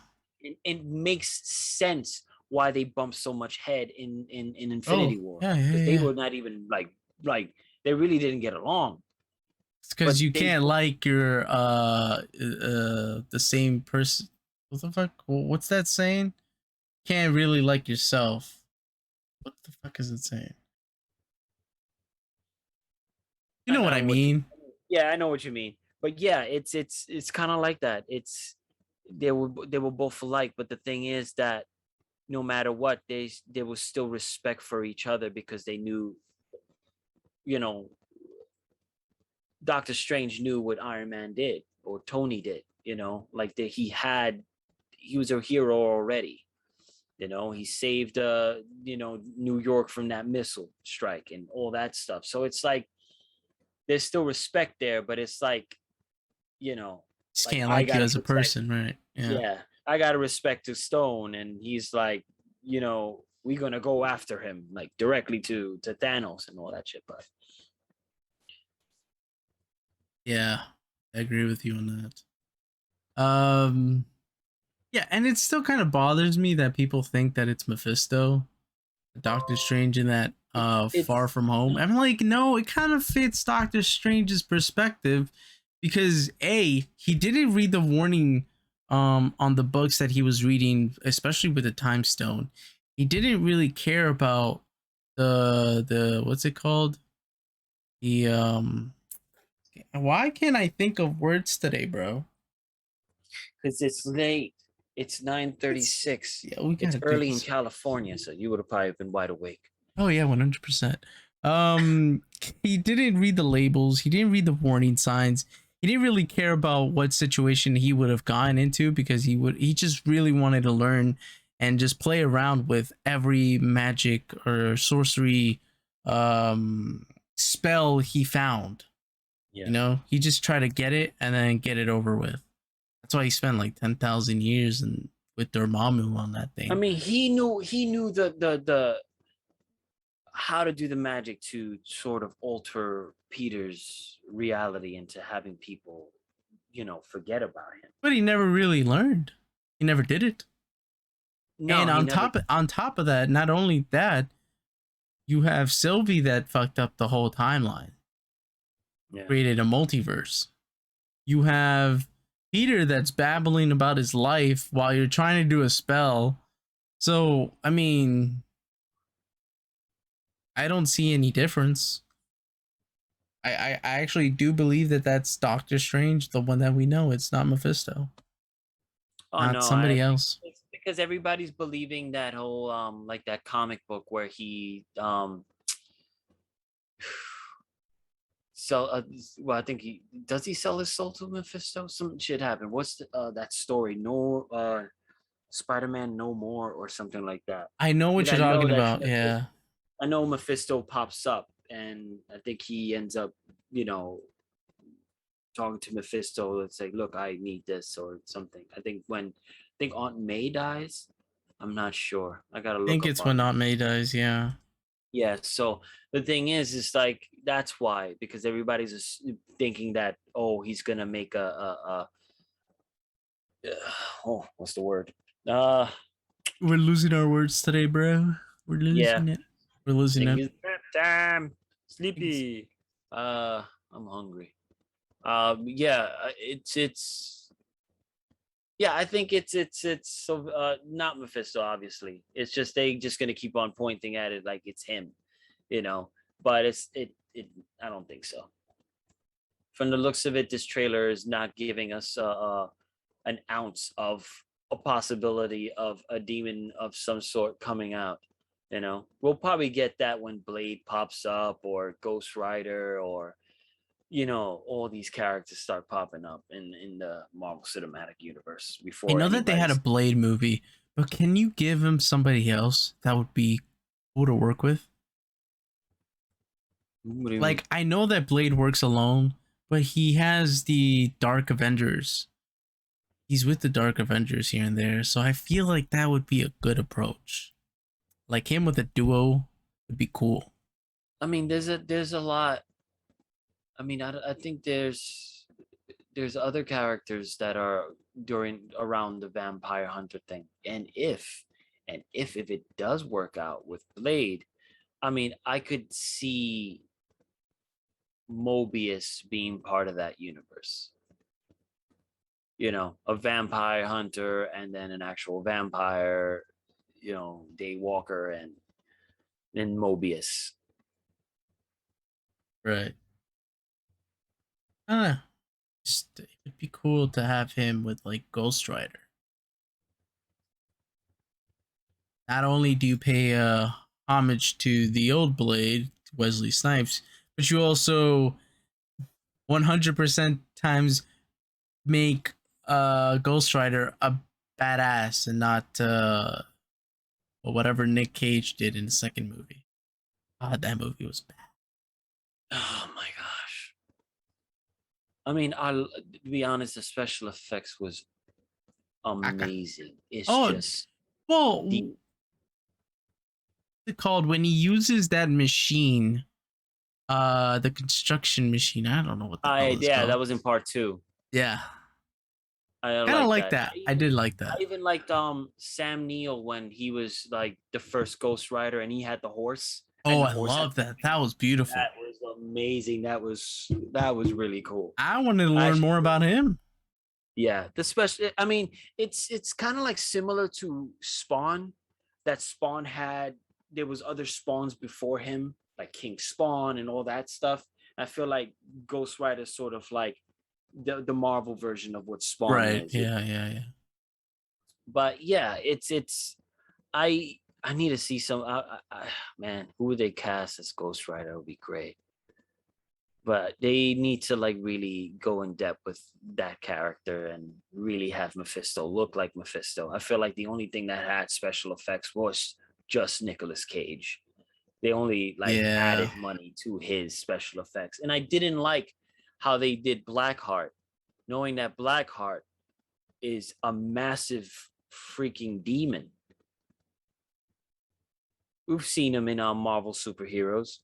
B: It makes sense why they bumped so much head in Infinity War. Because they were not even like they really didn't get along.
A: It's because you can't like your the same person. What the fuck? What's that saying? Can't really like yourself. What the fuck is it saying? You know what I mean?
B: Yeah, I know what you mean. But yeah, it's kind of like that. They were both alike, but the thing is that no matter what, there was still respect for each other, because they knew, Doctor Strange knew what Iron Man did, or Tony did, like that he was a hero already. He saved New York from that missile strike and all that stuff. So it's like there's still respect there, but it's like,
A: just can't like you as a person, right?
B: Yeah, I gotta respect the Stone, and he's like, we're gonna go after him like directly to Thanos and all that shit. But
A: yeah, I agree with you on that. Yeah, and it still kind of bothers me that people think that it's Mephisto, Doctor Strange in that Far From Home. I'm like, no, it kind of fits Doctor Strange's perspective, because he didn't read the warning on the books that he was reading, especially with the Time Stone. He didn't really care about the what's it called? Why can't I think of words today, bro?
B: Because it's late. It's 9:36.
A: Yeah,
B: it's early in California, so you would have probably been wide awake.
A: Oh yeah, 100%. He didn't read the labels. He didn't read the warning signs. He didn't really care about what situation he would have gotten into, because he just really wanted to learn and just play around with every magic or sorcery spell he found. You know, he just tried to get it and then get it over with. That's why he spent like 10,000 years and with Dormammu on that thing.
B: I mean, he knew the how to do the magic to sort of alter Peter's reality into having people, forget about him.
A: But he never really learned. He never did it.
B: No,
A: and
B: he
A: on
B: never.
A: top of that, not only that, you have Sylvie that fucked up the whole timeline.
B: Yeah.
A: Created a multiverse. You have Peter that's babbling about his life while you're trying to do a spell. So, I mean, I don't see any difference. I actually do believe that that's Doctor Strange, the one that we know. It's not Mephisto.
B: Oh
A: Not
B: no,
A: somebody
B: I think
A: else.
B: it's because everybody's believing that whole like that comic book where he well, I think he sell his soul to Mephisto? Some shit happened. What's that story? No Spider-Man No More or something like that.
A: I know what
B: But
A: you're
B: I know
A: talking
B: that
A: about. Yeah.
B: I know Mephisto pops up, and I think he ends up, talking to Mephisto and say, "Look, I need this" or something. I think Aunt May dies. I'm not sure. I gotta
A: I
B: look
A: think
B: up
A: it's
B: on
A: when
B: that.
A: Aunt May dies. Yeah.
B: Yeah. So the thing is like that's why because everybody's thinking that he's gonna make oh what's the word uh
A: We're losing our words today, bro. We're
B: yeah
A: losing it. We're losing
B: think
A: it.
B: it's bedtime sleepy I'm hungry. Yeah, it's yeah, I think it's so not Mephisto, obviously. It's just they just gonna keep on pointing at it like it's him, you know. But it I don't think so. From the looks of it, this trailer is not giving us an ounce of a possibility of a demon of some sort coming out. We'll probably get that when Blade pops up or Ghost Rider or all these characters start popping up in the Marvel Cinematic Universe
A: I
B: before
A: know that they had a
B: anybody's.
A: Blade movie, but can you give him somebody else that would be cool to work with?
B: What do you mean?
A: Like, I know that Blade works alone, but he has the Dark Avengers. He's with the Dark Avengers here and there, so I feel like that would be a good approach. Like him with a duo would be cool.
B: I mean, there's a lot. I mean, I think there's other characters that are during around the vampire hunter thing, and if it does work out with Blade, I mean, I could see Mobius being part of that universe. A vampire hunter and then an actual vampire, Daywalker and Mobius.
A: Right. I don't know. Just, it'd be cool to have him with like Ghost Rider. Not only do you pay homage to the old Blade, Wesley Snipes, but you also 100% times make Ghost Rider a badass and not whatever Nick Cage did in the second movie. God, that movie was bad.
B: Oh my gosh. I mean, to be honest, the special effects was amazing. It's
A: Oh,
B: just
A: well,
B: the
A: what's it called when he uses that machine, the construction machine. I don't know what the hell it's
B: yeah,
A: called.
B: that was in part two.
A: Yeah,
B: I
A: kind of
B: like
A: like
B: that.
A: that. I did like
B: I
A: that.
B: even liked Sam Neill when he was like the first Ghost Rider and he had the horse
A: Oh,
B: and the
A: I
B: horse had
A: love that. That was beautiful.
B: that was amazing. That was really cool.
A: I wanted to
B: I
A: learn
B: actually
A: more about him.
B: Yeah, the special. I mean, it's kind of like similar to Spawn. That Spawn had there was other Spawns before him, like King Spawn and all that stuff. I feel like Ghost Rider is sort of like the Marvel version of what Spawn
A: Right.
B: is.
A: Yeah. Yeah. Yeah.
B: But yeah, it's I need to see some. Man, who would they cast as Ghost Rider would be great. But they need to like really go in depth with that character and really have Mephisto look like Mephisto. I feel like the only thing that had special effects was just Nicolas Cage. They only like
A: Yeah.
B: added money to his special effects, and I didn't like how they did Blackheart, knowing that Blackheart is a massive freaking demon. We've seen him in Marvel superheroes.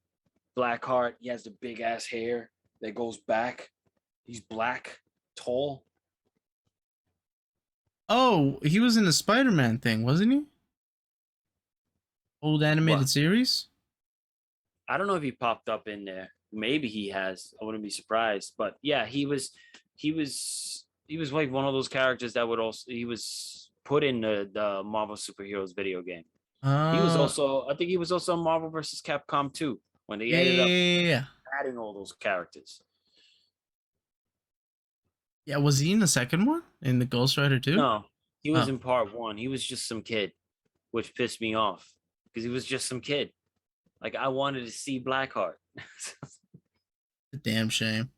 B: Blackheart, he has the big ass hair that goes back. He's black, tall.
A: Oh, he was in the Spider-Man thing, wasn't he? Old animated
B: What?
A: series?
B: I don't know if he popped up in there. Maybe he has. I wouldn't be surprised. But yeah, he was like one of those characters that would also he was put in the Marvel superheroes video game. He was
A: Uh,
B: also, I think he was also on Marvel versus Capcom 2 when they ended up
A: yeah.
B: adding all those characters.
A: Yeah, was he in the second one? In the Ghost Rider too?
B: No, he was
A: Oh,
B: in part one. He was just some kid, which pissed me off because he was just some kid. Like I wanted to see Blackheart.
A: a damn shame.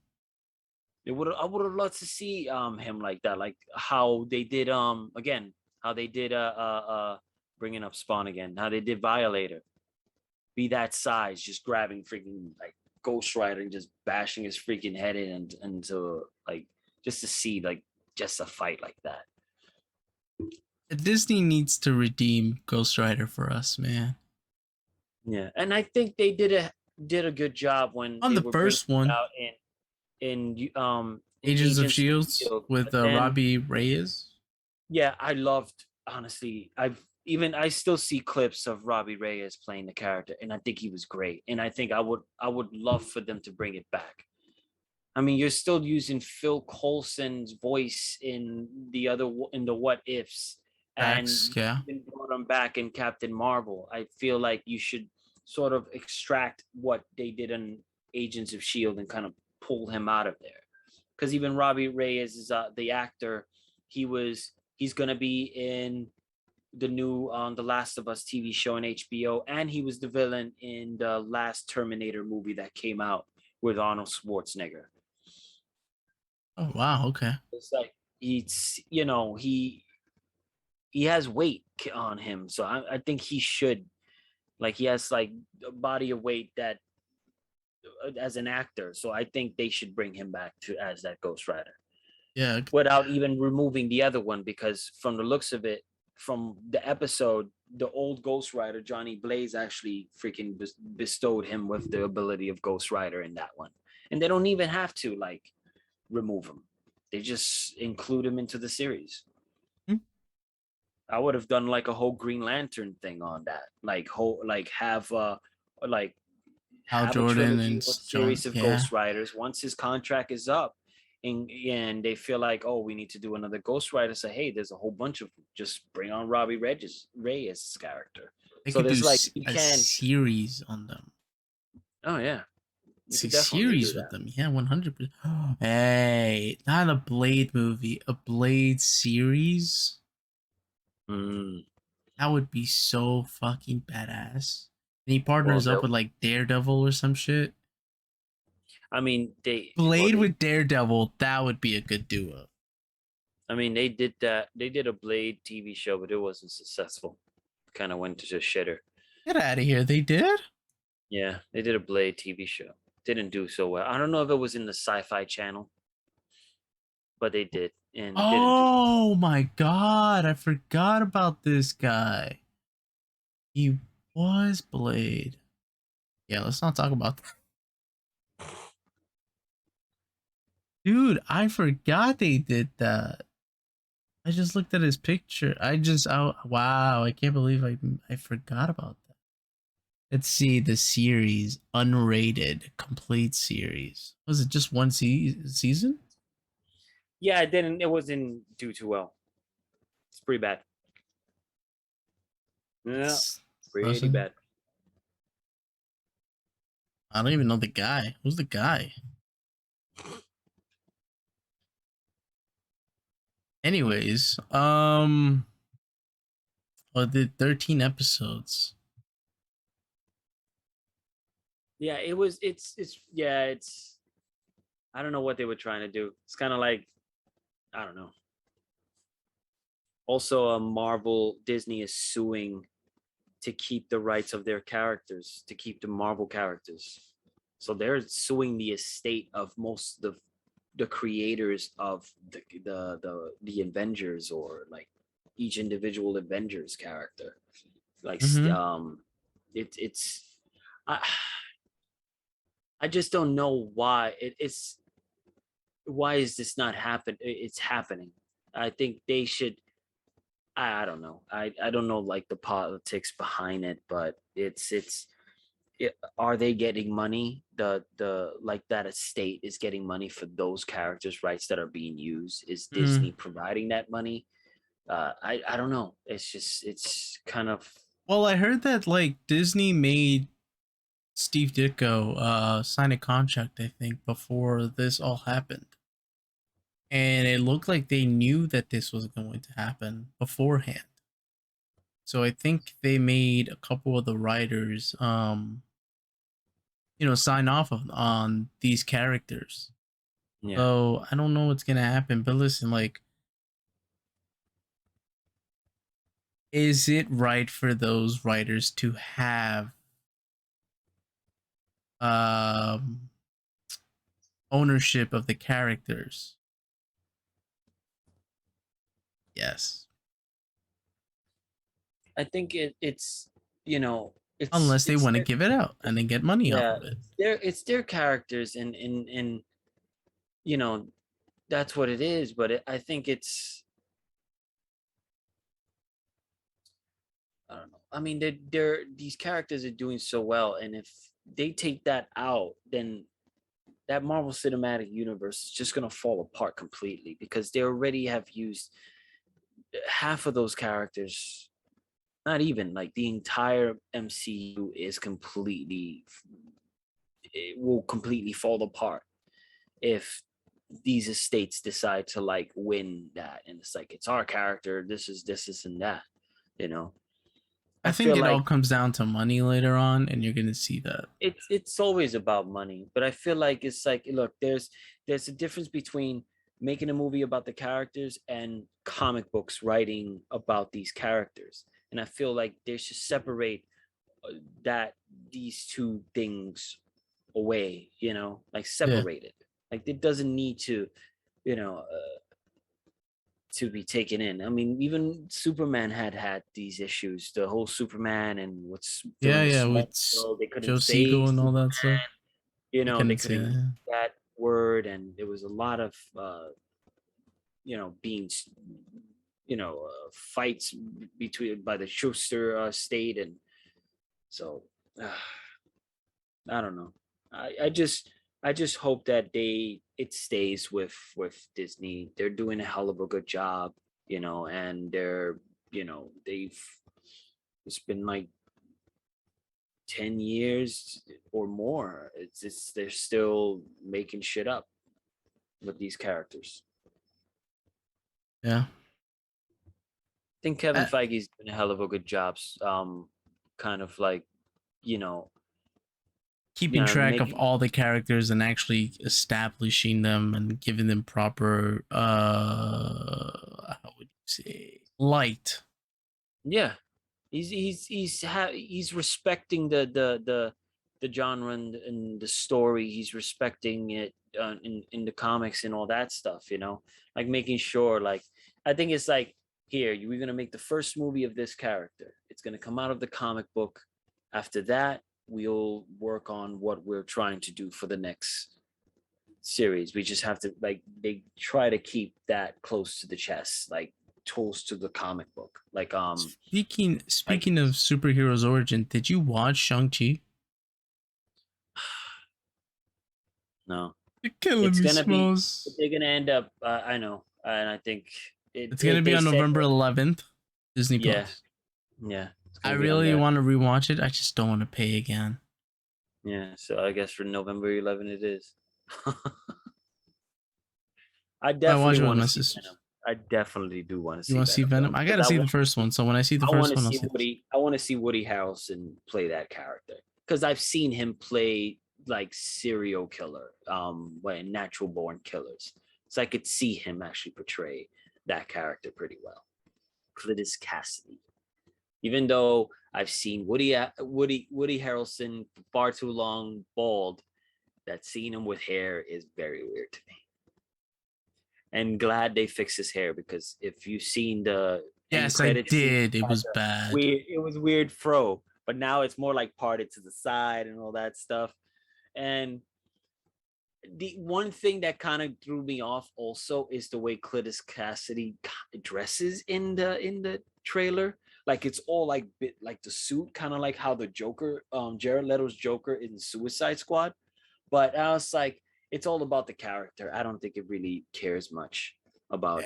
B: I would have loved to see him like that, like how they did again, how they did bringing up Spawn again, how they did Violator, be that size, just grabbing freaking like Ghost Rider and just bashing his freaking head in and into like just to see like just a fight like that.
A: Disney needs to redeem Ghost Rider for us, man.
B: Yeah, and I think they did a good job when
A: On
B: they
A: the
B: were bringing
A: first
B: it
A: one,
B: out in
A: Agents of
B: Agents of
A: Shields
B: Shield,
A: with
B: but then
A: Robbie Reyes.
B: yeah, I loved honestly. I still see clips of Robbie Reyes playing the character, and I think he was great. And I think I would love for them to bring it back. I mean, you're still using Phil Coulson's voice in the What Ifs, and
A: Facts, yeah.
B: even brought him back in Captain Marvel. I feel like you should sort of extract what they did in Agents of Shield and kind of pull him out of there. Because even Robbie Reyes is the actor. He's gonna be in the new The Last of Us TV show on HBO, and he was the villain in the last Terminator movie that came out with Arnold Schwarzenegger.
A: Oh wow, okay.
B: It's like he has weight on him, so I think he should like he has like a body of weight that as an actor. So I think they should bring him back to as that Ghost Rider
A: Yeah.
B: without even removing the other one because from the looks of it, from the episode, the old Ghost Rider Johnny Blaze actually freaking bestowed him with the ability of Ghost Rider in that one, and they don't even have to like remove him. They just include him into the series.
A: Hmm.
B: I would have done like a whole Green Lantern thing on that, like whole like
A: Hal
B: have a
A: Jordan
B: trilogy
A: and
B: or
A: John.
B: series of
A: Yeah.
B: Ghost Riders. Once his contract is up, and they feel like, oh, we need to do another Ghost Rider. Say, hey, there's a whole bunch of just bring on Robbie Reyes' character.
A: They
B: So
A: could do
B: there's like you
A: a
B: can.
A: series on them.
B: Oh yeah, you
A: See
B: could definitely do
A: series with
B: that.
A: them. Yeah, 100%. Hey, not a Blade movie, a Blade series.
B: Mm.
A: That would be so fucking badass. And he
B: Well,
A: partners up with like Daredevil or some shit.
B: I mean,
A: Blade with Daredevil, that would be a good duo.
B: I mean, they did that. They did a Blade TV show, but it wasn't successful. Kind of went to the shitter.
A: Get out of here. They did?
B: Yeah, they did a Blade TV show. Didn't do so well. I don't know if it was in the Sci-Fi Channel, but they did, and it didn't do.
A: Oh my god, I forgot about this guy. He was Blade. Yeah, let's not talk about that. Dude, I forgot they did that. I just looked at his picture. Wow, I can't believe I forgot about that. Let's see the series, unrated, complete series. Was it just one season?
B: Yeah, it didn't. It wasn't do too well. It's pretty bad. Yeah,
A: It's
B: pretty
A: Russian.
B: bad.
A: I don't even know the guy. Who's the guy? Anyways, well, did 13 episodes.
B: Yeah, it was. It's. Yeah, it's. I don't know what they were trying to do. It's kind of like, I don't know. Also, Marvel Disney is suing to keep the rights of their characters, to keep the Marvel characters. So they're suing the estate of most of the creators of the Avengers, or like each individual Avengers character. Like
A: Mm-hmm.
B: it's I I just don't know why it's why is this not happen? It's happening. I think they should. I don't know. I don't know like the politics behind it, but are they getting money? The like that estate is getting money for those characters' rights that are being used. Is
A: Mm.
B: Disney providing that money? I don't know. It's kind of
A: Well, I heard that like Disney made Steve Ditko sign a contract, I think, before this all happened. And it looked like they knew that this was going to happen beforehand. So I think they made a couple of the writers sign off on these characters.
B: yeah.
A: So I don't know what's gonna happen. But listen, like, is it right for those writers to have um ownership of the characters? Yes.
B: I think it's you know
A: Unless they
B: it's
A: want to
B: their,
A: give it out and then get money off
B: yeah,
A: of it.
B: it's their characters, and you know that's what it is. But I think it's I don't know. I mean, they're these characters are doing so well, and if they take that out, then that Marvel Cinematic Universe is just gonna fall apart completely, because they already have used half of those characters. Not even like the entire MCU is completely, it will completely fall apart if these estates decide to like win that, and it's like it's our character, this is and that, you know.
A: I
B: I
A: think
B: feel
A: it all
B: like
A: comes down to money later on, and you're gonna see that.
B: it's always about money, but I feel like it's like, look, there's a difference between making a movie about the characters and comic books writing about these characters, and I feel like they should separate that these two things away, like
A: Yeah.
B: separate it. Like it doesn't need to, you know to be taken in. I mean, even Superman had these issues. The whole Superman and what's
A: Yeah,
B: during the
A: yeah,
B: small
A: with
B: bill, they couldn't
A: Joe
B: say
A: Siegel and all
B: Superman.
A: that stuff. They
B: They
A: couldn't say
B: couldn't use
A: that.
B: that word, and there was a lot of being fights between by the Schuster state, and so I don't know. I just hope that it stays with Disney. They're doing a hell of a good job, and they've it's been like 10 years or more. It's they're still making shit up with these characters.
A: Yeah.
B: I think Kevin
A: Uh,
B: Feige's doing a hell of a good job, kind of like, you know,
A: Keeping track of
B: making,
A: all the characters and actually establishing them and giving them proper how would you say, light.
B: yeah, he's respecting the genre and the story. He's respecting it in the comics and all that stuff. Like making sure. Like I think it's like, here we're gonna make the first movie of this character. It's gonna come out of the comic book. After that, we'll work on what we're trying to do for the next series. We just have to, like, they try to keep that close to the chest, like close to the comic book.
A: Speaking
B: Like
A: speaking of superheroes origin, did you watch Shang-Chi?
B: no,
A: You're killing
B: it's
A: me,
B: gonna be
A: Smalls.
B: they're gonna end up. I know, and I think
A: It's gonna be
B: they
A: on
B: said
A: November
B: that.
A: 11th, Disney
B: Yeah,
A: Plus.
B: yeah, it's
A: I
B: gonna be on
A: really
B: there.
A: want to rewatch it. I just don't want to pay again.
B: Yeah, so I guess for November 11 it is. I
A: I watch
B: definitely
A: it with
B: want to
A: my
B: see
A: sisters.
B: Venom. I definitely do want to
A: You
B: see
A: want to see
B: Venom
A: Venom?
B: though,
A: I
B: because
A: gotta see the first one. So when I see the
B: I want
A: first
B: to
A: one, I'll
B: see
A: see this.
B: Woody. I want to see Woody Harrelson play that character, because I've seen him play like serial killer, when Natural Born Killers. So I could see him actually portray that character pretty well. Cletus Cassidy. Even though I've seen Woody Harrelson far too long bald, that seeing him with hair is very weird to me. and glad they fixed his hair, because if you've seen the end
A: Yes, I
B: credit scene,
A: did. It was bad.
B: it was weird fro, but now it's more like parted to the side and all that stuff. And the one thing that kind of threw me off also is the way Cletus Cassidy dresses in the trailer. Like it's all like bit like the suit, kind of like how the Joker, Jared Leto's Joker in Suicide Squad. But I was like, it's all about the character. I don't think it really cares much about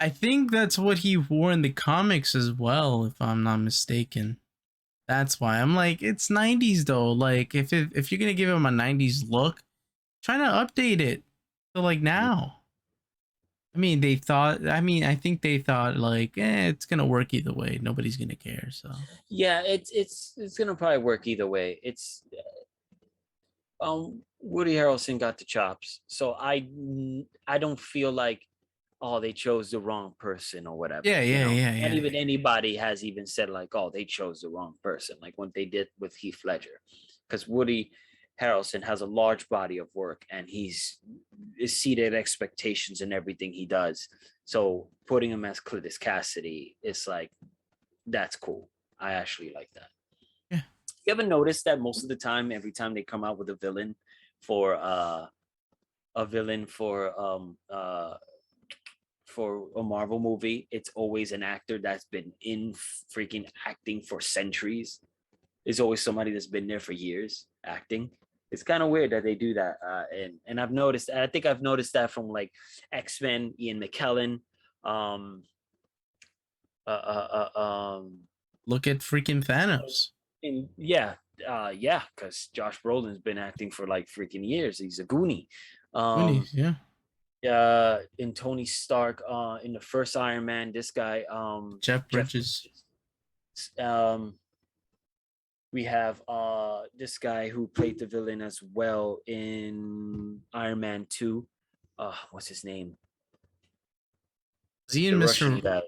A: I think that's what he wore in the comics as well, if I'm not mistaken. That's why I'm like, it's 90s though. Like if you're gonna give him a 90s look, try to update it to like now. I mean, they thought. I mean, I think they thought like, it's gonna work either way. Nobody's gonna care. So
B: yeah, it's gonna probably work either way. It's Woody Harrelson got the chops, so I don't feel like, oh, they chose the wrong person or whatever. Not even anybody has even said like, oh, they chose the wrong person, like what they did with Heath Ledger, because Woody Harrelson has a large body of work and he's exceeded expectations in everything he does. So putting him as Cletus Cassidy is like, that's cool. I actually like that.
A: Yeah.
B: You ever notice that most of the time, every time they come out with a villain for for a Marvel movie, it's always an actor that's been in freaking acting for centuries. There's always somebody that's been there for years acting. It's kind of weird that they do that. And I've noticed, I think I've noticed that from like X-Men, Ian McKellen.
A: Look at freaking Thanos.
B: And yeah, because Josh Brolin's been acting for like freaking years. He's a Goonie. In Tony Stark, in the first Iron Man, this guy,
A: Jeff Bridges.
B: We have this guy who played the villain as well in Iron Man 2. What's his name?
A: Is he in Mr.
B: Guy.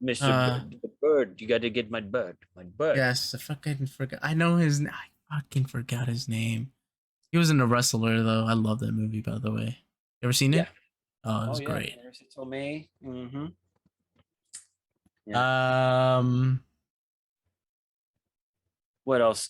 B: Mr. Bird. You got to get my bird. My bird.
A: Yes, I fucking forgot. I know his. I fucking forgot his name. He was in The Wrestler though. I love that movie, by the way. You ever seen it? Oh, it was great.
B: Mm-hmm.
A: Yeah.
B: What else?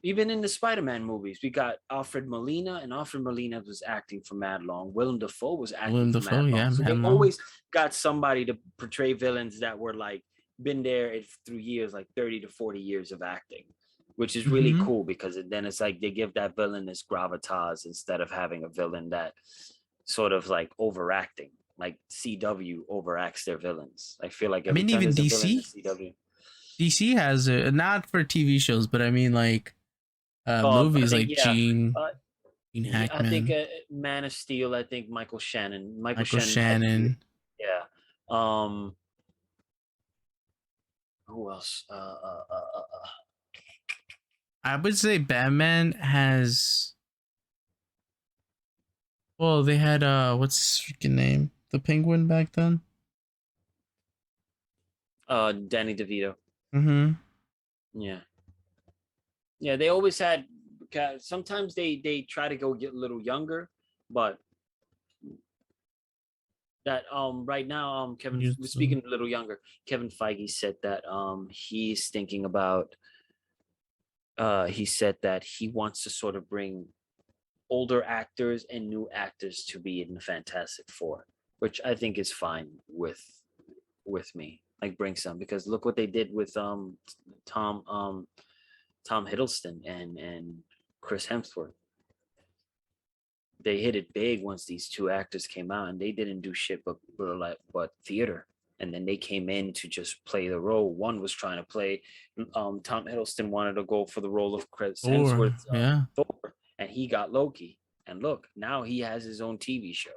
B: Even in the Spider-Man movies, we got Alfred Molina, and Alfred Molina was acting for mad long. Willem Dafoe was acting for mad long.
A: Yeah,
B: so they always got somebody to portray villains that were like been there through years, like 30 to 40 years of acting, which is really cool, because then it's like they give that villain this gravitas instead of having a villain that sort of like overacting, like CW overacts their villains. I feel like
A: even DC. DC has it, not for TV shows, but I mean like movies like Gene Hackman.
B: I think Man of Steel. I think Michael Shannon.
A: Michael Shannon.
B: Yeah. Who else?
A: I would say Batman has. Well, they had what's his freaking name? The Penguin back then.
B: Danny DeVito.
A: Mm-hmm.
B: Yeah, they always had. Sometimes they try to go get a little younger, but that right now Kevin, speaking a little younger, Kevin Feige said that he's thinking about. He said that he wants to sort of bring older actors and new actors to be in the Fantastic Four, which I think is fine with me. Like bring some, because look what they did with Tom Hiddleston and Chris Hemsworth. They hit it big once these two actors came out, and they didn't do shit but theater. And then they came in to just play the role. One was trying to play. Tom Hiddleston wanted to go for the role of Chris Hemsworth, Thor, and he got Loki. And look, now he has his own TV show.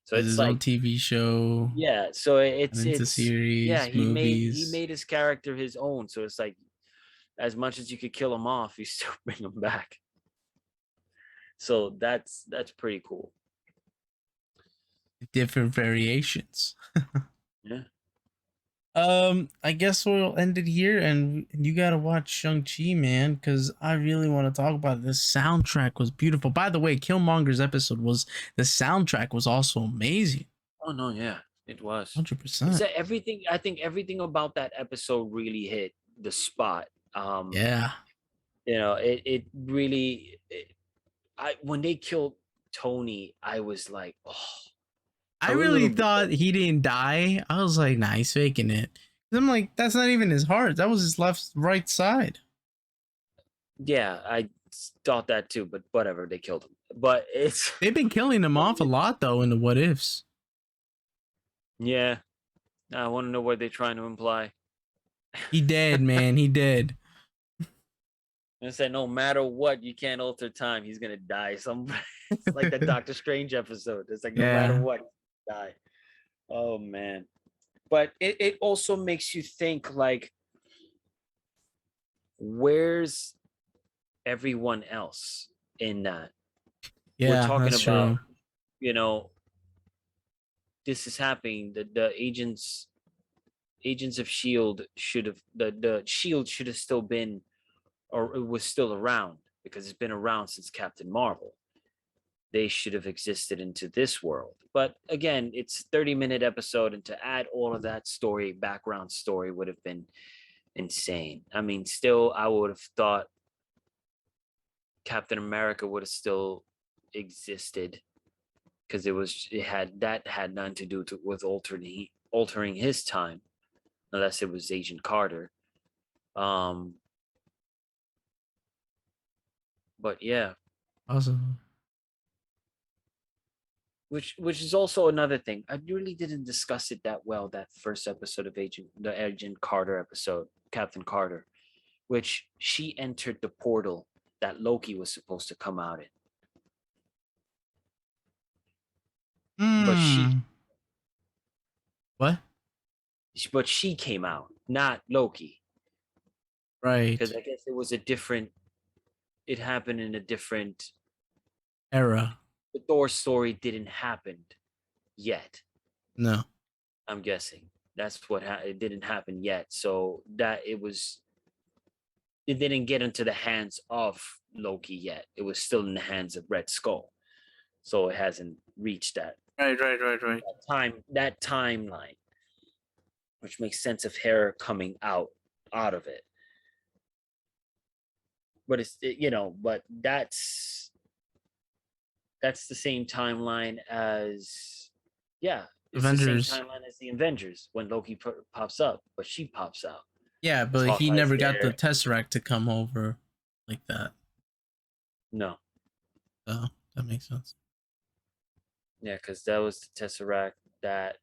B: So it's
A: his
B: like
A: own TV show.
B: Yeah, so it's
A: a series.
B: Yeah,
A: movies.
B: he made his character his own. So it's like, as much as you could kill him off, you still bring him back. So that's pretty cool.
A: Different variations.
B: Yeah.
A: I guess we'll end it here, and you gotta watch Shang-Chi, man, because I really want to talk about it. This soundtrack was beautiful. By the way, Killmonger's episode the soundtrack was also amazing.
B: Oh no, yeah, it was. It's
A: 100%.
B: that everything. I think everything about that episode really hit the spot.
A: Yeah.
B: It really. I when they killed Tony, I was like, oh,
A: I
B: I'm a
A: really
B: little bit.
A: thought he didn't die. I was like, nah, he's faking it. I'm like, that's not even his heart. That was his right side.
B: Yeah, I thought that too, but whatever, they killed him. But it's
A: They've been killing him off a lot though in the what ifs.
B: yeah. I want to know what they're trying to imply.
A: He dead, man. He dead.
B: And said no matter what, you can't alter time. He's gonna die. It's like that Doctor Strange episode. It's like no matter
A: Yeah.
B: what, die. Oh man. But it also makes you think like, where's everyone else in that? We're
A: Yeah,
B: talking
A: that's
B: about,
A: true.
B: you know, this is happening. The agents of Shield should have the Shield should have still been, or it was still around because it's been around since Captain Marvel. They should have existed into this world. But again, it's 30-minute episode, and to add all of that story, background story, would have been insane. I mean, still, I would have thought Captain America would have still existed because it had nothing to do with altering his time, unless it was Agent Carter. Um, but yeah,
A: Awesome.
B: which is also another thing. I really didn't discuss it that well, that first episode of the Agent Carter episode, Captain Carter, which she entered the portal that Loki was supposed to come out in, but she
A: Hmm. What?
B: but she came out, not Loki, because
A: Right.
B: I guess it was a different. It happened in a different.
A: Era.
B: The Thor story didn't happen yet.
A: No.
B: I'm guessing that's what it didn't happen yet. So that it didn't get into the hands of Loki yet. It was still in the hands of Red Skull. So it hasn't reached
A: Right.
B: that timeline, which makes sense of hair coming out of it. But but that's the same timeline as, yeah, it's the same
A: Avengers.
B: timeline as the Avengers when Loki pops up, but she pops out
A: Yeah,
B: because
A: but he
B: Hawkeye's
A: never got the
B: there.
A: Tesseract to come over like that.
B: No,
A: So that makes sense.
B: yeah, because that was the Tesseract that.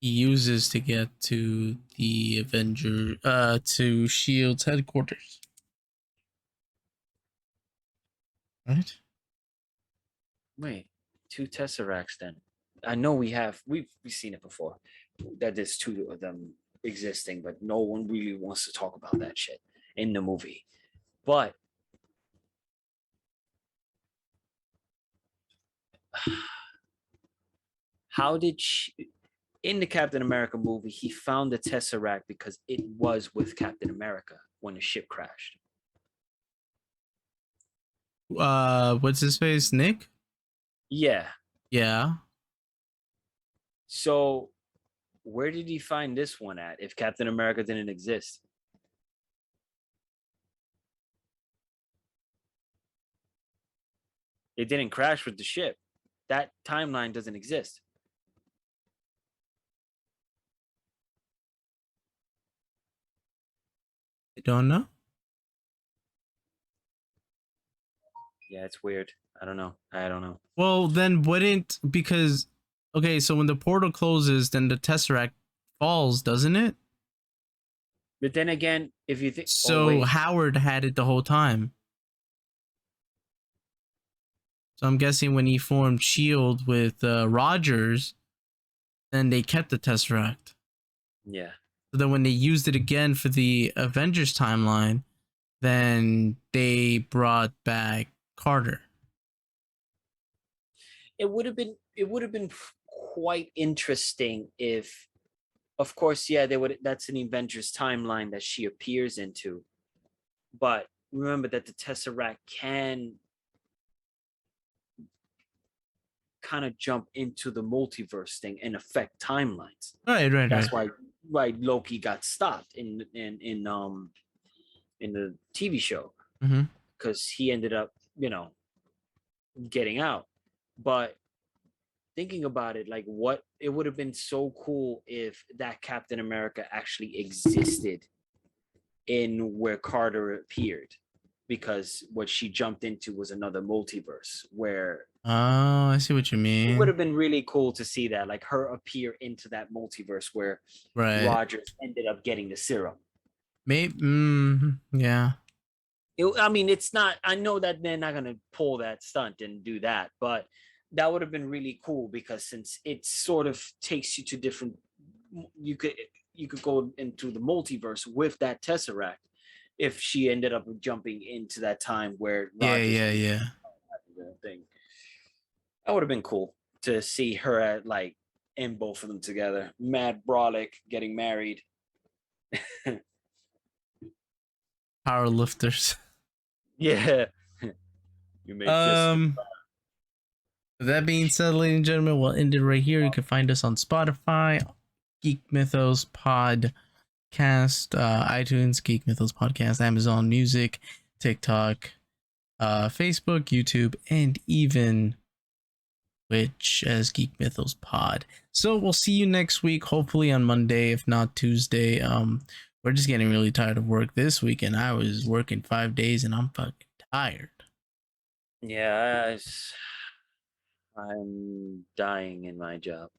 A: He uses to get to the to Shield's headquarters. Right?
B: Wait, two Tesseracts then. I know we've seen it before. That there's two of them existing, but no one really wants to talk about that shit in the movie. But how did she, in the Captain America movie, he found the Tesseract because it was with Captain America when the ship crashed.
A: What's his face? Nick?
B: Yeah.
A: Yeah.
B: So where did he find this one at if Captain America didn't exist? It didn't crash with the ship. That timeline doesn't exist.
A: I don't know.
B: Yeah, it's weird. I don't know.
A: Well, then wouldn't because okay, so when the portal closes, then the Tesseract falls, doesn't it?
B: But then again, if you think, oh
A: So
B: wait,
A: Howard had it the whole time. So I'm guessing when he formed Shield with Rogers, then they kept the Tesseract.
B: yeah,
A: So then when they used it again for the Avengers timeline, then they brought back Carter.
B: it would have been quite interesting if, of course, yeah, they would. That's an Avengers timeline that she appears into, but remember that the Tesseract can kind of jump into the multiverse thing and affect timelines.
A: Right.
B: That's why Loki got stopped in the TV show, because he ended up, getting out. But thinking about it, like, what it would have been so cool if that Captain America actually existed in where Carter appeared, because what she jumped into was another multiverse where
A: I see what you mean.
B: it would have been really cool to see that, like, her appear into that multiverse where Rogers ended up getting the serum.
A: Maybe, yeah.
B: I mean, it's not. I know that they're not gonna pull that stunt and do that, but that would have been really cool, because since it sort of takes you to different, you could go into the multiverse with that Tesseract if she ended up jumping into that time where Rogers thing. That would have been cool to see her at, like, in both of them together. Matt Brolick getting married.
A: Power lifters.
B: Yeah. You made
A: with that being said, ladies and gentlemen, we'll end it right here. You can find us on Spotify, Geek Mythos Podcast, iTunes, Geek Mythos Podcast, Amazon Music, TikTok, Facebook, YouTube, and even Twitch as Geek Mythos Pod. So we'll see you next week, hopefully on Monday, if not Tuesday. We're just getting really tired of work this weekend. I was working 5 days and I'm fucking tired.
B: Yeah, I'm dying in my job.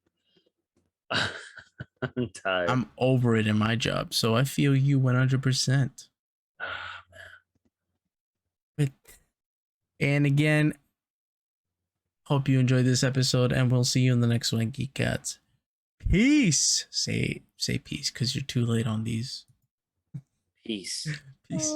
B: I'm tired.
A: I'm over it in my job, so I feel you 100%. And again, hope you enjoyed this episode, and we'll see you in the next one, Geek Cats. Peace. Say peace, because you're too late on these.
B: Peace.
A: Peace.